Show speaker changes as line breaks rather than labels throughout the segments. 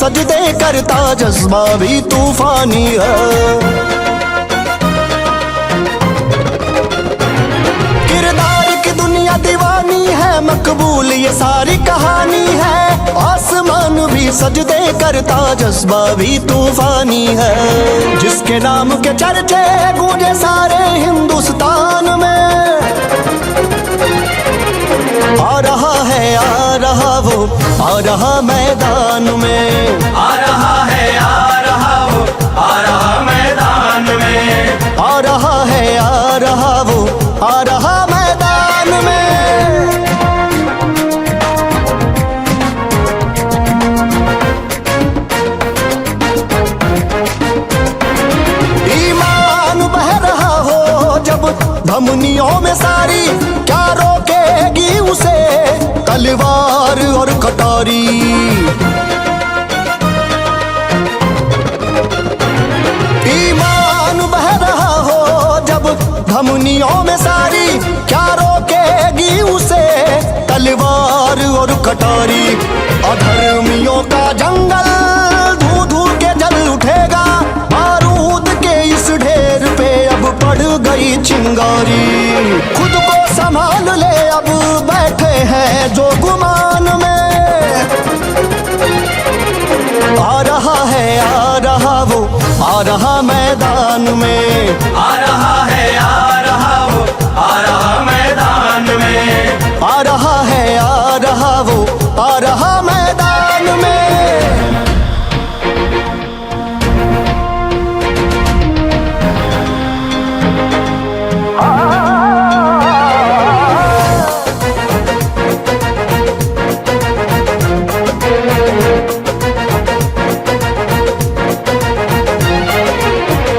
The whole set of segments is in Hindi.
सजदे करता जज्बा भी तूफानी है। किरदार की दुनिया दीवानी है, मकबूल ये सारी कहानी है। आसमान भी सजदे करता जज्बा भी तूफानी है। जिसके नाम के चर्चे गूंजे सारे हिंदुस्तान में, आ रहा वो आ रहा मैदान में,
आ रहा है आ रहा वो आ रहा मैदान में,
आ रहा है आ रहा वो आ रहा मैदान में। ईमान बह रहा हो जब धमनियों में सारी, क्या रोकेगी उसे तलवार और कटारी। ईमान बह रहा हो जब धमनियों में सारी, क्या रोकेगी उसे तलवार और कटारी। अधर्मियों का जंगल धू धू के जल उठेगा, बारूद के इस ढेर पे अब पड़ गई चिंगारी। खुद को संभाल ले अब बैठे हैं जो गुमान में, आ रहा है आ रहा वो आ रहा मैदान में,
आ रहा है आ रहा वो आ रहा मैदान में,
आ रहा है आ रहा वो आ रहा मैदान में।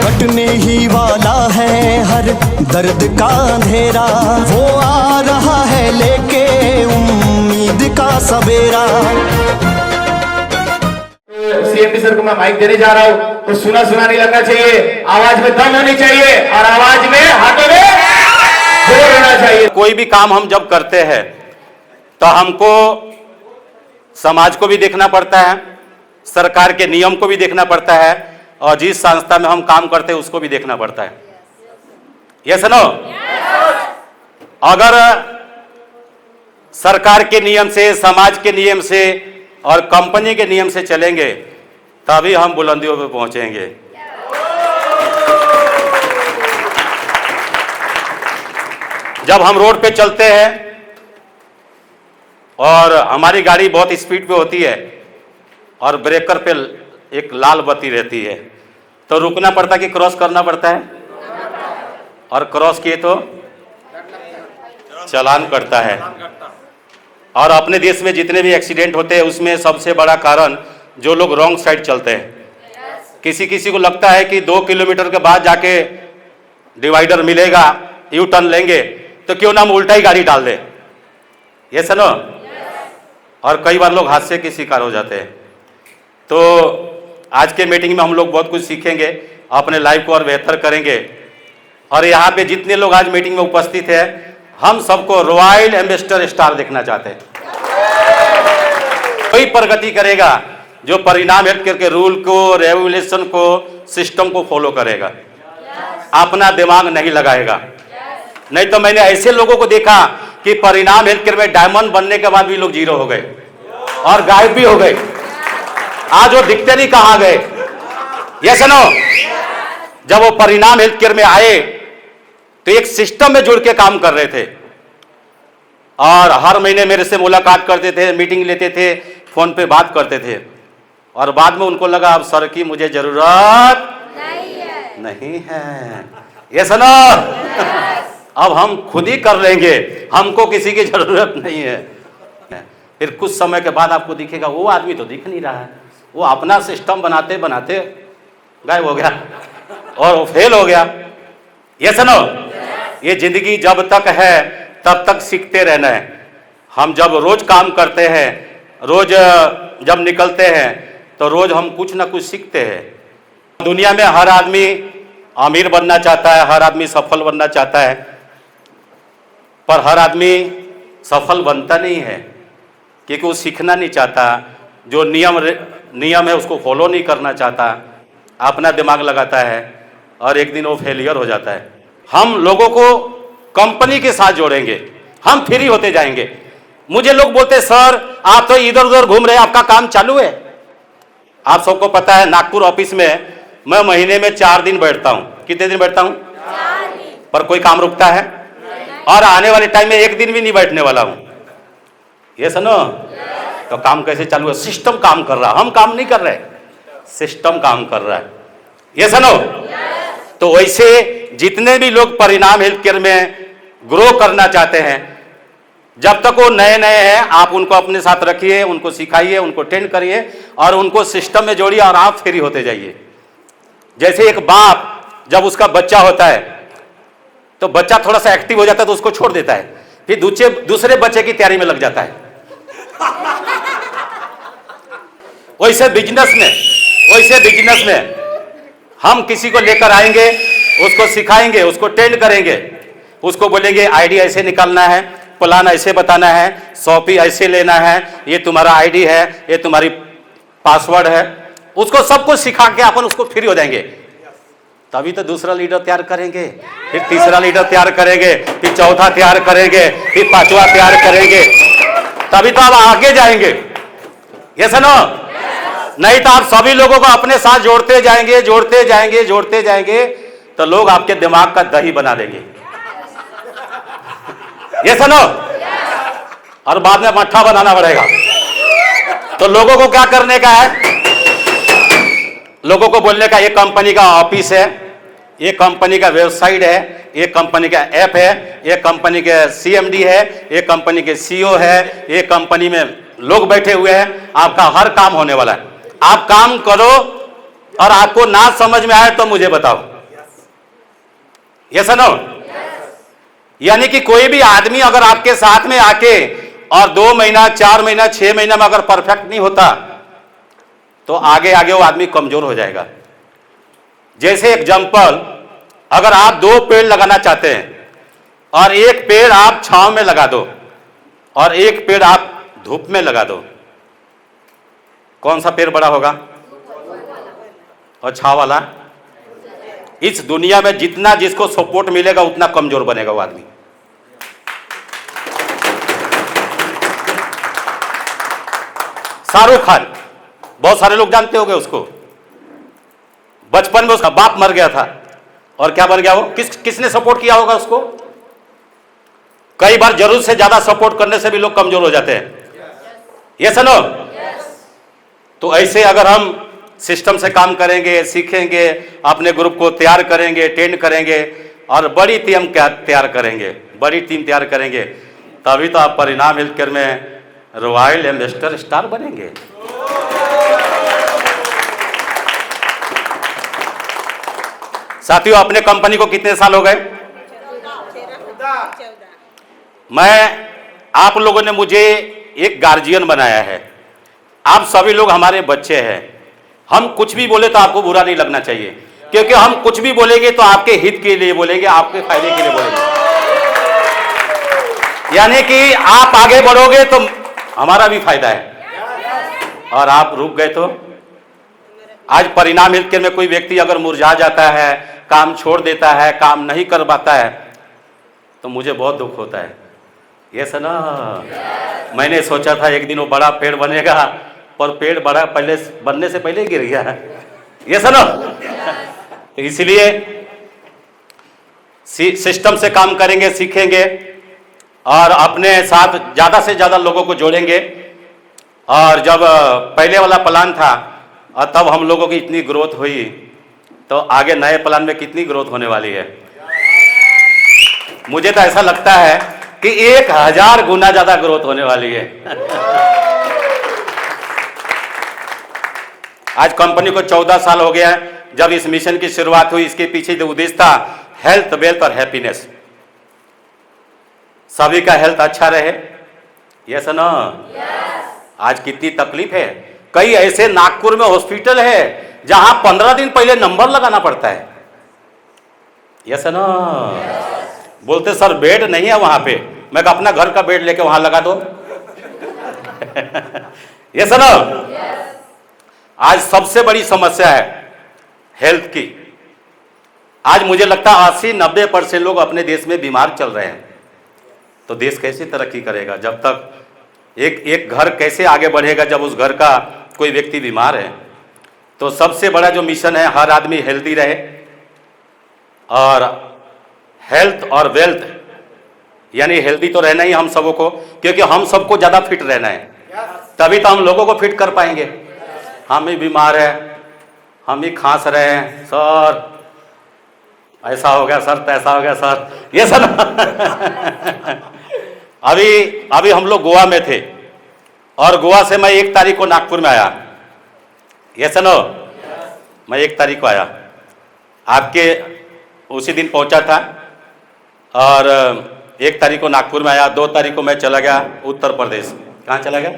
कटने ही वाला है हर दर्द का अंधेरा, वो आ रहा है लेके उम्मीद का सवेरा।
सीएमडी सर को मैं माइक देने जा रहा हूँ, तो सुना सुना नहीं लगना चाहिए, आवाज में दम होनी चाहिए और आवाज में हाथों में जोर होना चाहिए।
कोई भी काम हम जब करते हैं तो हमको समाज को भी देखना पड़ता है, सरकार के नियम को भी देखना पड़ता है, और जिस संस्था में हम काम करते हैं उसको भी देखना पड़ता है। ये सुनो, अगर सरकार के नियम से, समाज के नियम से और कंपनी के नियम से चलेंगे तभी हम बुलंदियों पे पहुंचेंगे। जब हम रोड पे चलते हैं और हमारी गाड़ी बहुत स्पीड पे होती है और ब्रेकर पे एक लाल बत्ती रहती है, तो रुकना पड़ता कि क्रॉस करना पड़ता है, और क्रॉस किए तो चालान कटता है। और अपने देश में जितने भी एक्सीडेंट होते हैं उसमें सबसे बड़ा कारण जो लोग रॉन्ग साइड चलते हैं। किसी किसी को लगता है कि 2 किलोमीटर के बाद जाके डिवाइडर मिलेगा, यू टर्न लेंगे, तो क्यों ना हम उल्टा ही गाड़ी डाल दें। ये सुनो, और कई बार लोग हादसे के शिकार हो जाते हैं। तो आज के मीटिंग में हम लोग बहुत कुछ सीखेंगे, अपने लाइफ को और बेहतर करेंगे। और यहाँ पे जितने लोग आज मीटिंग में उपस्थित हैं, हम सबको रॉयल एम्बेसडर स्टार देखना चाहते हैं। कोई प्रगति करेगा जो परिणाम हेल्थ केयर के रूल को, रेगुलेशन को, सिस्टम को फॉलो करेगा, अपना दिमाग नहीं लगाएगा। नहीं तो मैंने ऐसे लोगों को देखा कि परिणाम हेल्थ केयर में डायमंड बनने के बाद भी लोग जीरो हो गए और गायब भी हो गए। आज वो दिखते नहीं कहां गए। ये सुनो, जब वो परिणाम हेल्थ केयर में आए तो एक सिस्टम में जुड़ के काम कर रहे थे और हर महीने मेरे से मुलाकात करते थे, मीटिंग लेते थे, फोन पे बात करते थे। और बाद में उनको लगा अब सर की मुझे जरूरत नहीं है। ये सुनो, अब हम खुद ही कर लेंगे, हमको किसी की जरूरत नहीं है। फिर कुछ समय के बाद आपको दिखेगा वो आदमी तो दिख नहीं रहा है, वो अपना सिस्टम बनाते बनाते गायब हो गया और वो फेल हो गया। ये सुनो, ये जिंदगी जब तक है तब तक सीखते रहना है। हम जब रोज काम करते हैं, रोज जब निकलते हैं तो रोज हम कुछ ना कुछ सीखते हैं। दुनिया में हर आदमी अमीर बनना चाहता है, हर आदमी सफल बनना चाहता है, पर हर आदमी सफल बनता नहीं है क्योंकि वो सीखना नहीं चाहता। जो नियम है उसको फॉलो नहीं करना चाहता, अपना दिमाग लगाता है और एक दिन वो फेलियर हो जाता है। हम लोगों को कंपनी के साथ जोड़ेंगे, हम फ्री होते जाएंगे। मुझे लोग बोलते सर आप तो इधर उधर घूम रहे हैं, आपका काम चालू है? आप सबको पता है नागपुर ऑफिस में मैं महीने में 4 दिन बैठता हूं। कितने दिन बैठता हूं? 4 दिन। पर कोई काम रुकता है? और आने वाले टाइम में 1 दिन भी नहीं बैठने वाला हूं। ये सुनो, तो काम कैसे चालू है? सिस्टम काम कर रहा, हम काम नहीं कर रहे, सिस्टम काम कर रहा है। ये सुनो, तो वैसे जितने भी लोग परिणाम हेल्थ केयर में ग्रो करना चाहते हैं, जब तक वो नए नए हैं आप उनको अपने साथ रखिए, उनको सिखाइए, उनको ट्रेन करिए और उनको सिस्टम में जोड़िए और आप फ्री होते जाइए। जैसे एक बाप जब उसका बच्चा होता है तो बच्चा थोड़ा सा एक्टिव हो जाता है तो उसको छोड़ देता है, फिर दूसरे बच्चे की तैयारी में लग जाता है। वैसे बिजनेस में हम किसी को लेकर आएंगे, उसको सिखाएंगे, उसको ट्रेन करेंगे, उसको बोलेंगे आईडी ऐसे निकालना है, प्लान ऐसे बताना है, शॉपी ऐसे लेना है, ये तुम्हारा आईडी है, ये तुम्हारी पासवर्ड है, उसको सब कुछ सिखा के अपन उसको फ्री हो जाएंगे। तभी तो दूसरा लीडर तैयार करेंगे, फिर तीसरा लीडर तैयार करेंगे, फिर चौथा तैयार करेंगे, फिर 5वां तैयार करेंगे, तभी तो आप आगे जाएंगे। ये सुनो, नहीं तो आप सभी लोगों को अपने साथ जोड़ते जाएंगे तो लोग आपके दिमाग का दही बना देंगे। ये सुनो, और बाद में मट्ठा बनाना पड़ेगा। तो लोगों को क्या करने का है? लोगों को बोलने का ये कंपनी का ऑफिस है, ये कंपनी का वेबसाइट है, ये कंपनी का ऐप है, ये कंपनी के CMD है, ये कंपनी के CEO है, ये कंपनी में लोग बैठे हुए हैं, आपका हर काम होने वाला है। आप काम करो और आपको ना समझ में आए तो मुझे बताओ। ये सुनो, यानी कि कोई भी आदमी अगर आपके साथ में आके और 2 महीना 4 महीना 6 महीना में अगर परफेक्ट नहीं होता तो आगे आगे वो आदमी कमजोर हो जाएगा। जैसे एग्जांपल, अगर आप 2 पेड़ लगाना चाहते हैं और एक पेड़ आप छांव में लगा दो और एक पेड़ आप धूप में लगा दो, कौन सा पेड़ बड़ा होगा? और छांव वाला? इस दुनिया में जितना जिसको सपोर्ट मिलेगा उतना कमजोर बनेगा वो आदमी। शाहरुख खान, बहुत सारे लोग जानते होंगे उसको। बचपन में उसका बाप मर गया था और क्या बन गया वो? किसने सपोर्ट किया होगा उसको? कई बार जरूरत से ज्यादा सपोर्ट करने से भी लोग कमजोर हो जाते हैं। ये सुनो, तो ऐसे अगर हम सिस्टम से काम करेंगे, सीखेंगे, अपने ग्रुप को तैयार करेंगे, ट्रेन करेंगे और बड़ी टीम तैयार करेंगे, तभी तो आप परिणाम हेल्थ केयर में रॉयल एम्बेसडर स्टार बनेंगे। साथियों, अपने कंपनी को कितने साल हो गए? 14। आप लोगों ने मुझे एक गार्जियन बनाया है। आप सभी लोग हमारे बच्चे हैं। हम कुछ भी बोले तो आपको बुरा नहीं लगना चाहिए, क्योंकि हम कुछ भी बोलेंगे तो आपके हित के लिए बोलेंगे, आपके फायदे के लिए बोलेंगे। यानी कि आप आगे बढ़ोगे तो हमारा भी फायदा है, और आप रुक गए तो। आज परिणाम हेल्थ केयर में कोई व्यक्ति अगर मुरझा जाता है, काम छोड़ देता है, काम नहीं कर पाता है, तो मुझे बहुत दुख होता है। ये सुना, मैंने सोचा था एक दिन वो बड़ा पेड़ बनेगा, पर पेड़ बड़ा पहले बनने से पहले गिर गया है। ये सुनो, इसलिए सिस्टम से काम करेंगे, सीखेंगे और अपने साथ ज्यादा से ज्यादा लोगों को जोड़ेंगे। और जब पहले वाला प्लान था और तब हम लोगों की इतनी ग्रोथ हुई, तो आगे नए प्लान में कितनी ग्रोथ होने वाली है। मुझे तो ऐसा लगता है कि 1000 गुना ज्यादा ग्रोथ होने वाली है। आज कंपनी को 14 साल हो गया है जब इस मिशन की शुरुआत हुई। इसके पीछे जो उद्देश्य था, हेल्थ, वेल्थ और हैप्पीनेस, सभी का हेल्थ अच्छा रहे। यस ना? आज कितनी तकलीफ है। कई ऐसे नागपुर में हॉस्पिटल है जहां 15 दिन पहले नंबर लगाना पड़ता है। यस ना? बोलते सर बेड नहीं है वहां पे। मैं कहा अपना घर का बेड लेके वहां लगा दो। यस ना? आज सबसे बड़ी समस्या है हेल्थ की। आज मुझे लगता है 80-90% लोग अपने देश में बीमार चल रहे हैं। तो देश कैसे तरक्की करेगा जब तक एक घर कैसे आगे बढ़ेगा जब उस घर का कोई व्यक्ति बीमार है। तो सबसे बड़ा जो मिशन है, हर आदमी हेल्दी रहे, और हेल्थ और वेल्थ यानी हेल्दी तो रहना ही हम सबों को, क्योंकि हम सबको ज़्यादा फिट रहना है, तभी तो हम लोगों को फिट कर पाएंगे। हम ही बीमार है, हम ही खांस रहे हैं, सर ऐसा हो गया सर, तैसा हो गया सर, ये सर अभी हम लोग गोवा में थे और गोवा से मैं 1 तारीख को नागपुर में आया। ये सुनो, मैं 1 तारीख को आया, आपके उसी दिन पहुंचा था, और 1 तारीख को नागपुर में आया। 2 तारीख को मैं चला गया उत्तर प्रदेश। कहाँ चला गया?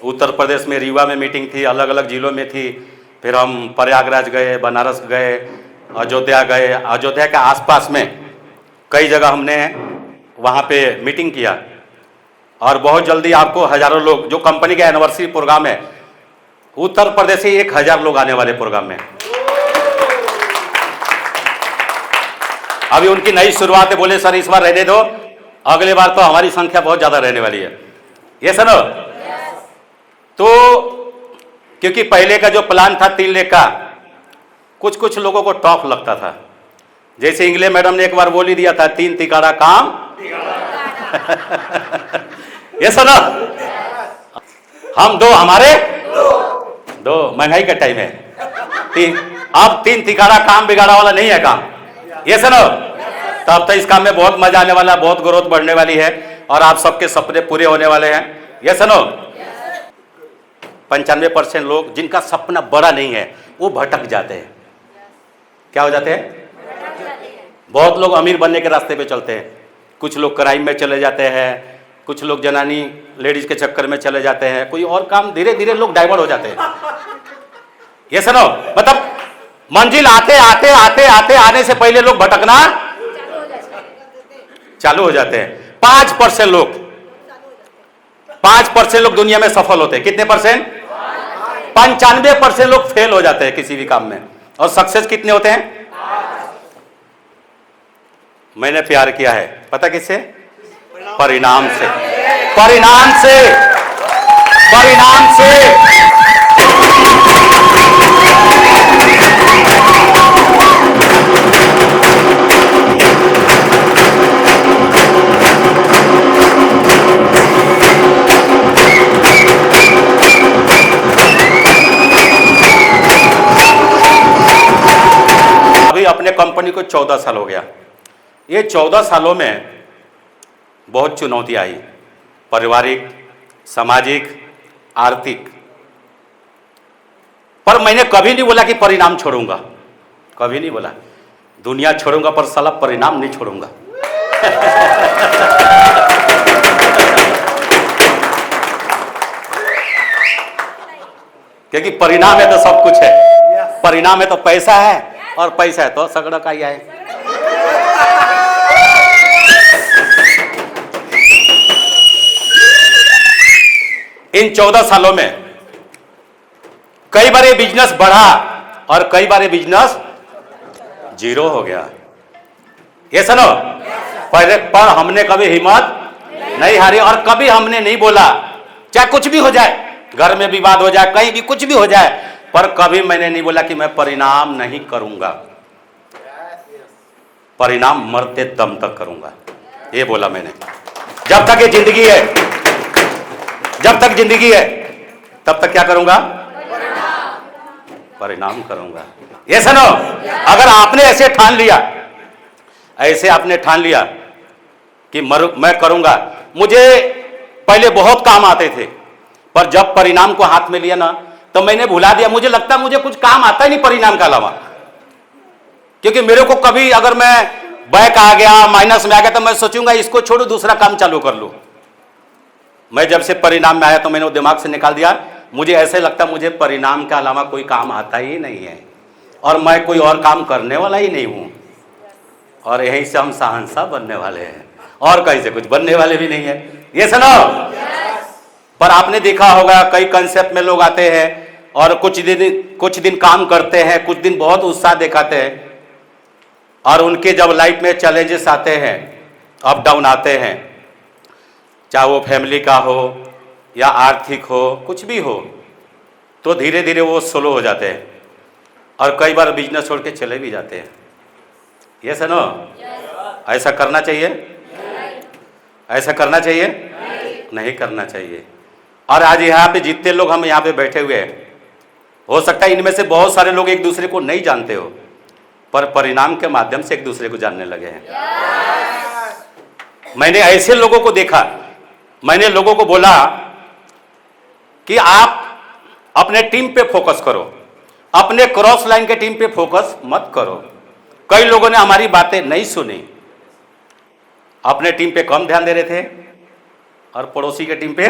उत्तर प्रदेश में रीवा में मीटिंग थी, अलग अलग जिलों में थी। फिर हम प्रयागराज गए, बनारस गए, अयोध्या गए। अयोध्या के आसपास में कई जगह हमने वहाँ पे मीटिंग किया, और बहुत जल्दी आपको हज़ारों लोग, जो कंपनी का एनिवर्सरी प्रोग्राम है, उत्तर प्रदेश से 1000 लोग आने वाले प्रोग्राम में। अभी उनकी नई शुरुआत है, बोले सर इस बार रहने दो, अगले बार तो हमारी संख्या बहुत ज़्यादा रहने वाली है। ये सुनो, तो क्योंकि पहले का जो प्लान था 3 लेख का, कुछ लोगों को टॉप लगता था। जैसे इंग्लिश मैडम ने एक बार बोल ही दिया था, 3 तिकाड़ा काम ये सुनो, हम 2 हमारे 2, महंगाई का टाइम है, अब 3 तिकाड़ा काम बिगाड़ा वाला नहीं है काम। ये सुनो, तब तो इस काम में बहुत मजा आने वाला, बहुत ग्रोथ बढ़ने वाली है, और आप सबके सपने पूरे होने वाले हैं। ये सुनो, 95% लोग जिनका सपना बड़ा नहीं है वो भटक जाते हैं। क्या हो जाते हैं? बहुत लोग अमीर बनने के रास्ते पे चलते हैं, कुछ लोग क्राइम में चले जाते हैं, कुछ लोग जनानी लेडीज के चक्कर में चले जाते हैं, कोई और काम, धीरे धीरे लोग डाइवर्ट हो जाते हैं। ये सुनो, मतलब मंजिल आने से पहले लोग भटकना चालू हो जाते हैं। 5% लोग दुनिया में सफल होते हैं। कितने परसेंट? 95% लोग फेल हो जाते हैं किसी भी काम में, और सक्सेस कितने होते हैं? मैंने प्यार किया है, पता किससे? परिणाम से। परिणाम से, परिणाम से। अभी अपने कंपनी को 14 साल हो गया। ये 14 सालों में बहुत चुनौती आई, पारिवारिक, सामाजिक, आर्थिक, पर मैंने कभी नहीं बोला कि परिणाम छोड़ूंगा, कभी नहीं बोला। दुनिया छोड़ूंगा पर साला परिणाम नहीं छोड़ूंगा। क्योंकि परिणाम है तो सब कुछ है, परिणाम है तो पैसा है, और पैसा है तो सगड़ा का ही है। इन 14 सालों में कई बार ये बिजनेस बढ़ा और कई बार ये बिजनेस जीरो हो गया। ये सुनो, पर हमने कभी हिम्मत नहीं हारी, और कभी हमने नहीं बोला, चाहे कुछ भी हो जाए, घर में विवाद हो जाए, कहीं भी कुछ भी हो जाए, पर कभी मैंने नहीं बोला कि मैं परिणाम नहीं करूंगा, परिणाम मरते दम तक करूंगा। ये बोला मैंने। जब तक ये जिंदगी है, जब तक जिंदगी है, तब तक क्या करूंगा? परिणाम करूंगा। ये सुनो, अगर आपने ऐसे ठान लिया, ऐसे आपने ठान लिया कि मैं करूंगा। मुझे पहले बहुत काम आते थे, पर जब परिणाम को हाथ में लिया ना, तो मैंने भुला दिया। मुझे लगता मुझे कुछ काम आता ही नहीं परिणाम के अलावा, क्योंकि मेरे को कभी अगर मैं बैक आ गया, माइनस में आ गया, तो मैं सोचूंगा इसको छोड़ू, दूसरा काम चालू कर लूं। मैं जब से परिणाम में आया तो मैंने वो दिमाग से निकाल दिया। मुझे ऐसे लगता मुझे परिणाम के अलावा कोई काम आता ही नहीं है, और मैं कोई और काम करने वाला ही नहीं हूं, और यहीं से हम शहंशाह बनने वाले हैं, और कहीं से कुछ बनने वाले भी नहीं है। ये सुनो, पर आपने देखा होगा कई कंसेप्ट में लोग आते हैं, और कुछ दिन काम करते हैं, कुछ दिन बहुत उत्साह दिखाते हैं, और उनके जब लाइफ में चैलेंजेस आते हैं, अप डाउन आते हैं, चाहे वो फैमिली का हो या आर्थिक हो, कुछ भी हो, तो धीरे धीरे वो स्लो हो जाते हैं और कई बार बिजनेस छोड़ के चले भी जाते हैं। ये सुनो, ऐसा करना चाहिए? ऐसा करना चाहिए? नहीं करना चाहिए। और आज यहाँ पे जितने लोग हम यहाँ पे बैठे हुए हैं, हो सकता है इनमें से बहुत सारे लोग एक दूसरे को नहीं जानते हो, पर परिणाम के माध्यम से एक दूसरे को जानने लगे हैं। मैंने ऐसे लोगों को देखा, मैंने लोगों को बोला कि आप अपने टीम पे फोकस करो, अपने क्रॉस लाइन के टीम पे फोकस मत करो। कई लोगों ने हमारी बातें नहीं सुनी, अपने टीम पे कम ध्यान दे रहे थे और पड़ोसी के टीम पे।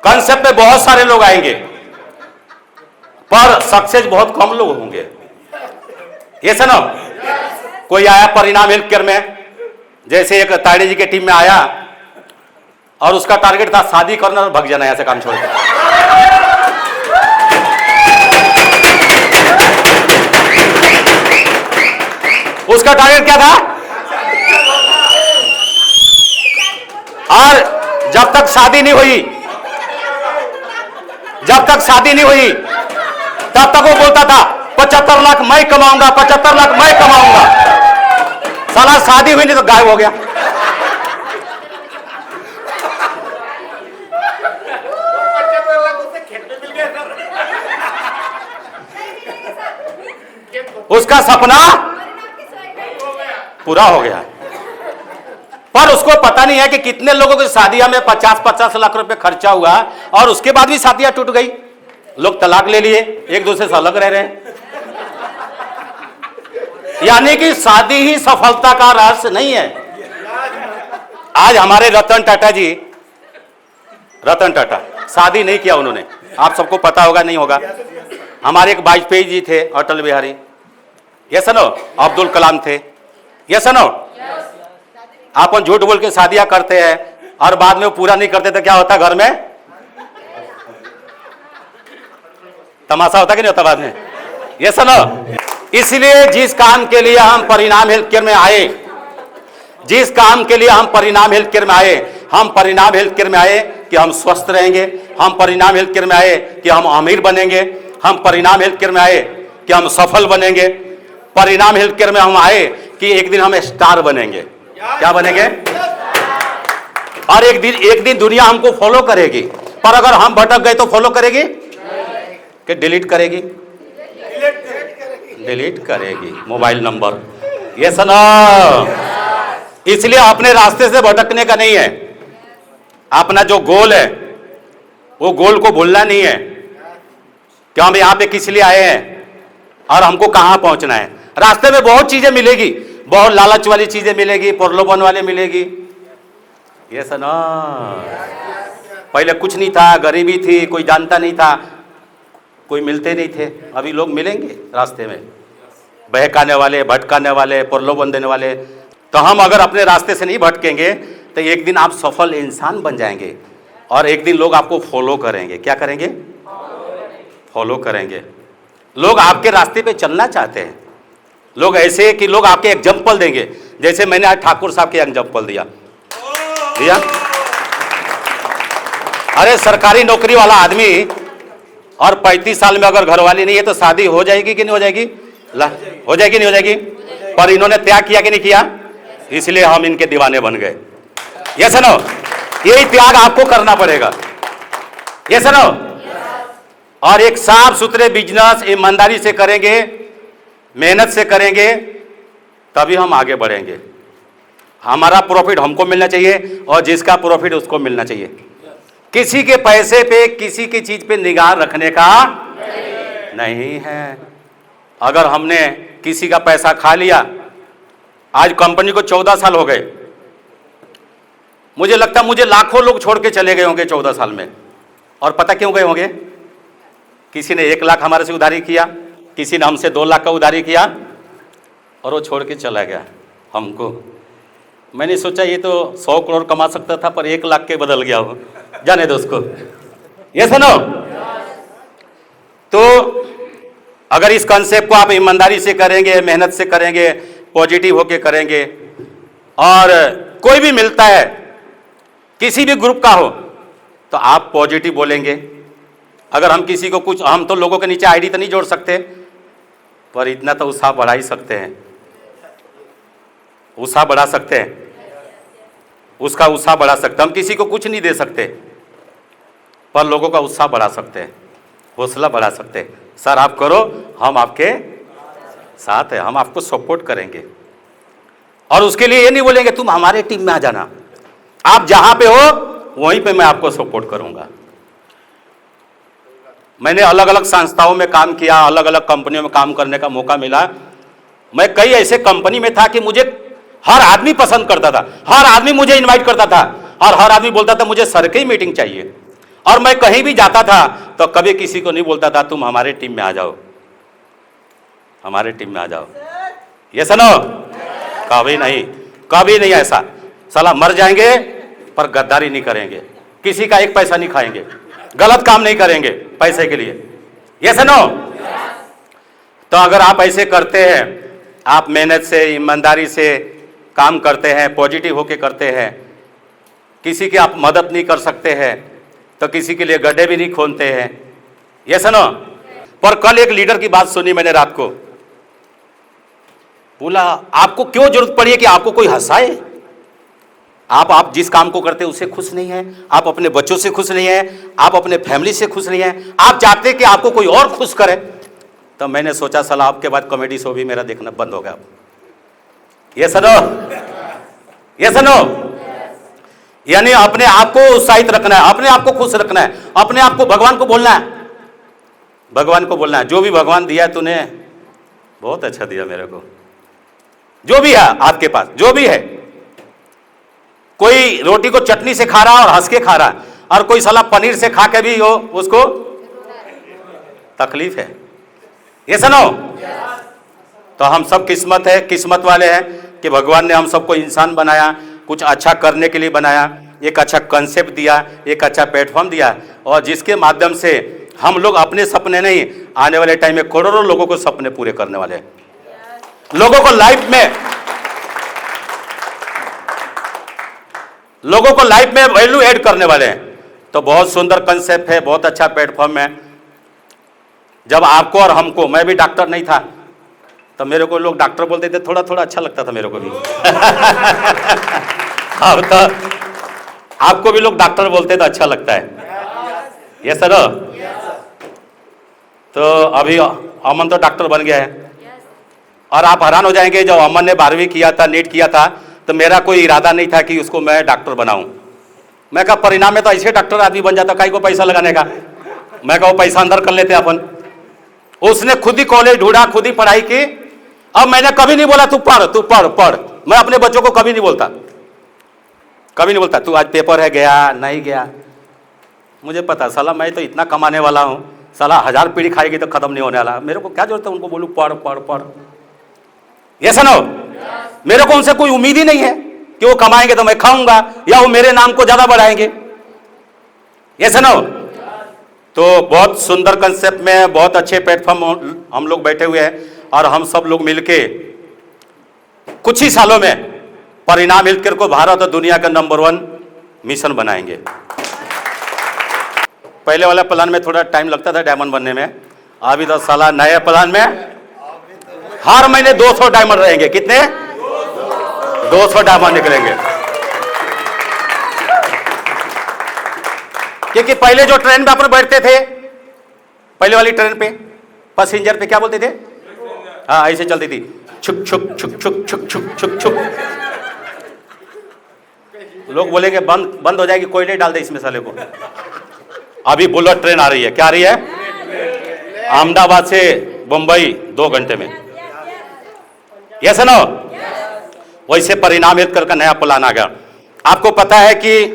कंसेप्ट में बहुत सारे लोग आएंगे पर सक्सेस बहुत कम लोग होंगे। ये सुनो, कोई आया परिणाम हेल्थ केयर में, जैसे एक ताड़े जी के टीम में आया और उसका टारगेट था शादी करना और भग जाना ऐसे काम छोड़ के। उसका टारगेट क्या था? और जब तक शादी नहीं हुई, जब तक शादी नहीं हुई, तब तक वो बोलता था 75 लाख मैं कमाऊंगा, 75 लाख मैं कमाऊंगा। साला शादी हुई नहीं तो गायब हो गया। उसका सपना पूरा हो गया, पर उसको पता नहीं है कि कितने लोगों की शादियां में 50-50 लाख रुपए खर्चा हुआ और उसके बाद भी शादियां टूट गई। लोग तलाक ले लिए, एक दूसरे से अलग रह रहे हैं। यानी कि शादी ही सफलता का रहस्य नहीं है। आज हमारे रतन टाटा जी, रतन टाटा शादी नहीं किया उन्होंने, आप सबको पता होगा नहीं होगा। हमारे एक वाजपेयी जी थे, अटल बिहारी, ये सुनो, अब्दुल कलाम थे, ये सुनो। अपन झूठ बोल के शादियां करते हैं और बाद में वो पूरा नहीं करते तो क्या होता? घर में तमाशा होता कि नहीं होता बाद में? ये सुनो, इसलिए जिस काम के लिए हम परिणाम हेल्थ केयर में आए, जिस काम के लिए हम परिणाम हेल्थ केयर में आए, हम परिणाम हेल्थ केयर में आए कि हम स्वस्थ रहेंगे, हम परिणाम हेल्थ केयर में आए कि हम अमीर बनेंगे, हम परिणाम हेल्थ केयर में आए कि हम सफल बनेंगे, परिणाम हेल्थ केयर में हम आए कि एक दिन हम स्टार बनेंगे। क्या बनेंगे? और एक दिन दुनिया हमको फॉलो करेगी, पर अगर हम भटक गए तो फॉलो करेगी कि डिलीट करेगी? डिलीट करेगी मोबाइल नंबर। ये सुनो, इसलिए अपने रास्ते से भटकने का नहीं है। अपना जो गोल है वो गोल को भूलना नहीं है कि हम यहाँ पे किस लिए आए हैं और हमको कहाँ पहुंचना है। रास्ते में बहुत चीजें मिलेगी, बहुत लालच वाली चीजें मिलेगी, प्रलोभन वाले मिलेगी। ये सुनो, पहले कुछ नहीं था, गरीबी थी, कोई जानता नहीं था, कोई मिलते नहीं थे। अभी लोग मिलेंगे रास्ते में, बहकाने वाले, भटकाने वाले, प्रलोभन देने वाले। तो हम अगर अपने रास्ते से नहीं भटकेंगे तो एक दिन आप सफल इंसान बन जाएंगे और एक दिन लोग आपको फॉलो करेंगे। क्या करेंगे? फॉलो करेंगे। लोग आपके रास्ते पे चलना चाहते हैं। लोग ऐसे कि लोग आपके एग्जाम्पल देंगे, जैसे मैंने आज ठाकुर साहब के एग्जाम्पल दिया। अरे सरकारी नौकरी वाला आदमी और 35 साल में अगर घरवाली नहीं है तो शादी हो जाएगी कि नहीं हो जाएगी? हो जाएगी नहीं हो जाएगी? पर इन्होंने त्याग किया कि नहीं किया? इसलिए हम इनके दीवाने बन गए। ये सुनो, यही त्याग आपको करना पड़ेगा। ये सुनो, और एक साफ सुथरे बिजनेस ईमानदारी से करेंगे, मेहनत से करेंगे, तभी हम आगे बढ़ेंगे। हमारा प्रॉफिट हमको मिलना चाहिए और जिसका प्रॉफिट उसको मिलना चाहिए। किसी के पैसे पे, किसी की चीज पे निगाह रखने का नहीं है। अगर हमने किसी का पैसा खा लिया, आज कंपनी को 14 साल हो गए, मुझे लगता मुझे लाखों लोग छोड़ के चले गए होंगे 14 साल में। और पता क्यों गए होंगे? किसी ने 1 लाख हमारे से उधारी किया, किसी ने हमसे 2 लाख का उधारी किया और वो छोड़ के चला गया हमको। मैंने सोचा ये तो 100 करोड़ कमा सकता था, पर 1 लाख के बदल गया हो। जाने दो उसको। ये सुनो, तो अगर इस कॉन्सेप्ट को आप ईमानदारी से करेंगे, मेहनत से करेंगे, पॉजिटिव होके करेंगे, और कोई भी मिलता है किसी भी ग्रुप का हो तो आप पॉजिटिव बोलेंगे। अगर हम किसी को कुछ, हम तो लोगों के नीचे आईडी तो नहीं जोड़ सकते, पर इतना तो उत्साह बढ़ा ही सकते हैं, उत्साह बढ़ा सकते हैं, उसका उत्साह बढ़ा सकते हैं। हम किसी को कुछ नहीं दे सकते, पर लोगों का उत्साह बढ़ा सकते हैं, हौसला बढ़ा सकते हैं। सर आप करो, हम आपके साथ हैं, हम आपको सपोर्ट करेंगे। और उसके लिए ये नहीं बोलेंगे तुम हमारे टीम में आ जाना, आप जहां पे हो वहीं पे मैं आपको सपोर्ट करूंगा। मैंने अलग अलग संस्थाओं में काम किया, अलग अलग कंपनियों में काम करने का मौका मिला। मैं कई ऐसे कंपनी में था कि मुझे हर आदमी पसंद करता था, हर आदमी मुझे इनवाइट करता था, और हर आदमी बोलता था मुझे सर की मीटिंग चाहिए। और मैं कहीं भी जाता था तो कभी किसी को नहीं बोलता था तुम हमारे टीम में आ जाओ, हमारे टीम में आ जाओ। ये सुनो, कभी नहीं, कभी नहीं ऐसा। साला मर जाएंगे पर गद्दारी नहीं करेंगे, किसी का एक पैसा नहीं खाएंगे, गलत काम नहीं करेंगे पैसे के लिए। ये सुनो, तो अगर आप ऐसे करते हैं, आप मेहनत से, ईमानदारी से काम करते हैं, पॉजिटिव होके करते हैं, किसी की आप मदद नहीं कर सकते हैं तो किसी के लिए गड्ढे भी नहीं खोदते हैं। ये सुनो, पर कल एक लीडर की बात सुनी मैंने रात को, बोला आपको क्यों जरूरत पड़ी है कि आपको कोई हंसाए? आप जिस काम को करते हैं उससे खुश नहीं है, आप अपने बच्चों से खुश नहीं है, आप अपने फैमिली से खुश नहीं है, आप चाहते हैं कि आपको कोई और खुश करे। तो मैंने सोचा साला आपके बाद कॉमेडी शो भी मेरा देखना बंद हो गया। ये सुनो, ये सुनो, यानी अपने आप को उत्साहित रखना है, अपने आप को खुश रखना है, अपने आप को भगवान को बोलना है, भगवान को बोलना है जो भी भगवान दिया है तूने बहुत अच्छा दिया मेरे को, जो भी है आपके पास, जो भी है। कोई रोटी को चटनी से खा रहा है और हंस के खा रहा है, और कोई साला पनीर से खा के भी हो उसको तकलीफ है। ये सुनो, तो हम सब किस्मत है, किस्मत वाले हैं कि भगवान ने हम सबको इंसान बनाया, कुछ अच्छा करने के लिए बनाया, एक अच्छा कंसेप्ट दिया, एक अच्छा प्लेटफॉर्म दिया, और जिसके माध्यम से हम लोग अपने सपने नहीं, आने वाले टाइम में करोड़ों लोगों को सपने पूरे करने वाले हैं, लोगों को लाइफ में वैल्यू ऐड करने वाले हैं। तो बहुत सुंदर कंसेप्ट है, बहुत अच्छा प्लेटफॉर्म है। जब आपको और हमको, मैं भी डॉक्टर नहीं था तो मेरे को लोग डॉक्टर बोलते थे, थोड़ा थोड़ा अच्छा लगता था मेरे को भी। अब तो आपको भी लोग डॉक्टर बोलते तो अच्छा लगता है। ये सर, तो अभी अमन तो डॉक्टर बन गया है, और आप हैरान हो जाएंगे, जब अमन ने 12वीं किया था, नीट किया था, तो मेरा कोई इरादा नहीं था कि उसको मैं डॉक्टर बनाऊं। मैं कहा परिणाम में तो ऐसे डॉक्टर आदमी बन जाता, काहे को पैसा लगाने का। मैं कहा वो पैसा अंदर कर लेते अपन। उसने खुद ही कॉलेज ढूंढा, खुद ही पढ़ाई की। अब मैंने कभी नहीं बोला तू पढ़, तू पढ़ पढ़। मैं अपने बच्चों को कभी नहीं बोलता, कभी नहीं बोलता तू आज पेपर है, गया नहीं गया। मुझे पता साला मैं तो इतना कमाने वाला हूं, साला 1000 पीढ़ी खाएगी तो खत्म नहीं होने वाला। मेरे को क्या जरूरत है उनको बोलूं पढ़ पढ़ पढ़। ये सुनो, मेरे को उनसे कोई उम्मीद ही नहीं है कि वो कमाएंगे तो मैं खाऊंगा या वो मेरे नाम को ज्यादा बढ़ाएंगे। ये सुनो, तो बहुत सुंदर कंसेप्ट में बहुत अच्छे प्लेटफॉर्म हम लोग बैठे हुए हैं, और हम सब लोग मिलके कुछ ही सालों में परिणाम हेल्थकेयर को भारत और दुनिया का नंबर 1 मिशन बनाएंगे। पहले वाला प्लान में थोड़ा टाइम लगता था डायमंड बनने में, अभी तो साला नए प्लान में हर महीने 200 डायमंड रहेंगे। कितने? 200 डायमंड निकलेंगे। क्योंकि पहले जो ट्रेन में अपन बैठते थे, पहले वाली ट्रेन पे पैसेंजर पे क्या बोलते थे? हाँ, ऐसे चलती थी, छुक छुक छुक छुक छुक छुक छुक छुक। लोग बोलेंगे बंद हो जाएगी, कोयले डाल दे इसमें साले को। अभी बुलेट ट्रेन आ रही है, क्या आ रही है? अहमदाबाद से बंबई 2 घंटे में। ये सुनो, वैसे परिणाम हेल्थकेयर का नया प्लान आ गया। आपको पता है कि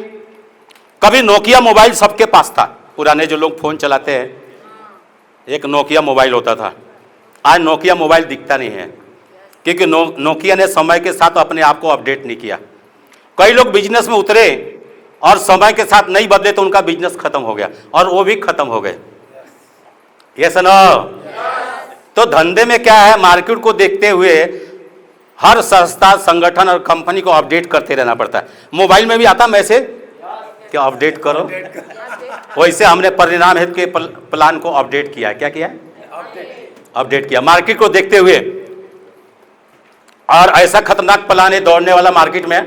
कभी नोकिया मोबाइल सबके पास था, पुराने जो लोग फोन चलाते हैं, एक नोकिया मोबाइल होता था। आज नोकिया मोबाइल दिखता नहीं है, क्योंकि नोकिया ने समय के साथ अपने आप को अपडेट नहीं किया। कई लोग बिजनेस में उतरे और समय के साथ नहीं बदले तो उनका बिजनेस खत्म हो गया, और वो भी खत्म हो गए। ये सुनो, तो धंधे में क्या है, मार्केट को देखते हुए हर संस्था, संगठन और कंपनी को अपडेट करते रहना पड़ता है। मोबाइल में भी आता मैसेज कि अपडेट करो, वैसे हमने परिणाम हेतु के प्लान को अपडेट किया। क्या किया? अपडेट किया, मार्केट को देखते हुए। और ऐसा खतरनाक प्लान है दौड़ने वाला मार्केट में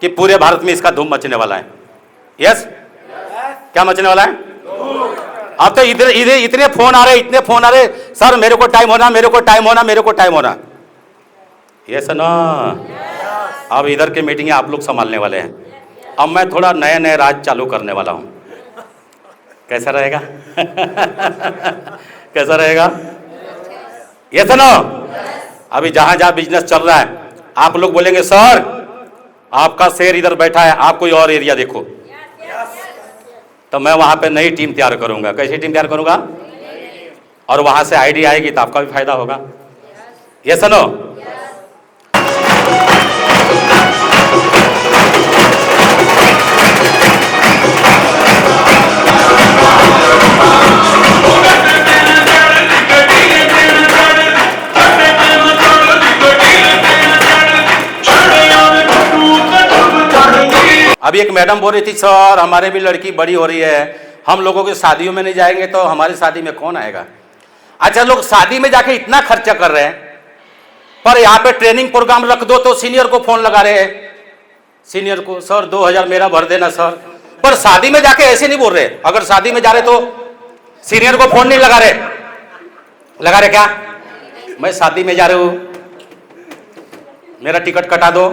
कि पूरे भारत में इसका धूम मचने वाला है। यस, क्या मचने वाला है? अब तो इधर इधर इतने फोन आ रहे, इतने फोन आ रहे, सर मेरे को टाइम होना, मेरे को टाइम होना, मेरे को टाइम होना। यस ना, अब इधर के मीटिंग आप लोग संभालने वाले हैं। अब मैं थोड़ा नए नए राज चालू करने वाला हूं। कैसा रहेगा? कैसा रहेगा? ये सुनो, अभी जहां जहां बिजनेस चल रहा है, आप लोग बोलेंगे सर आपका शेर इधर बैठा है, आप कोई और एरिया देखो, तो मैं वहां पे नई टीम तैयार करूंगा। कैसी टीम तैयार करूंगा? और वहां से आईडी आएगी तो आपका भी फायदा होगा। ये सुनो, अभी एक मैडम बोल रही थी सर हमारे भी लड़की बड़ी हो रही है, हम लोगों की शादियों में नहीं जाएंगे तो हमारी शादी में कौन आएगा। अच्छा, लोग शादी में जाके इतना खर्चा कर रहे हैं, पर यहाँ पे ट्रेनिंग प्रोग्राम रख दो तो सीनियर को फोन लगा रहे हैं, सीनियर को सर 2000 मेरा भर देना सर। पर शादी में जाके ऐसे नहीं बोल रहे। अगर शादी में जा रहे तो सीनियर को फोन नहीं लगा रहे। लगा रहे क्या? मैं शादी में जा रहा हूं, मेरा टिकट कटा दो।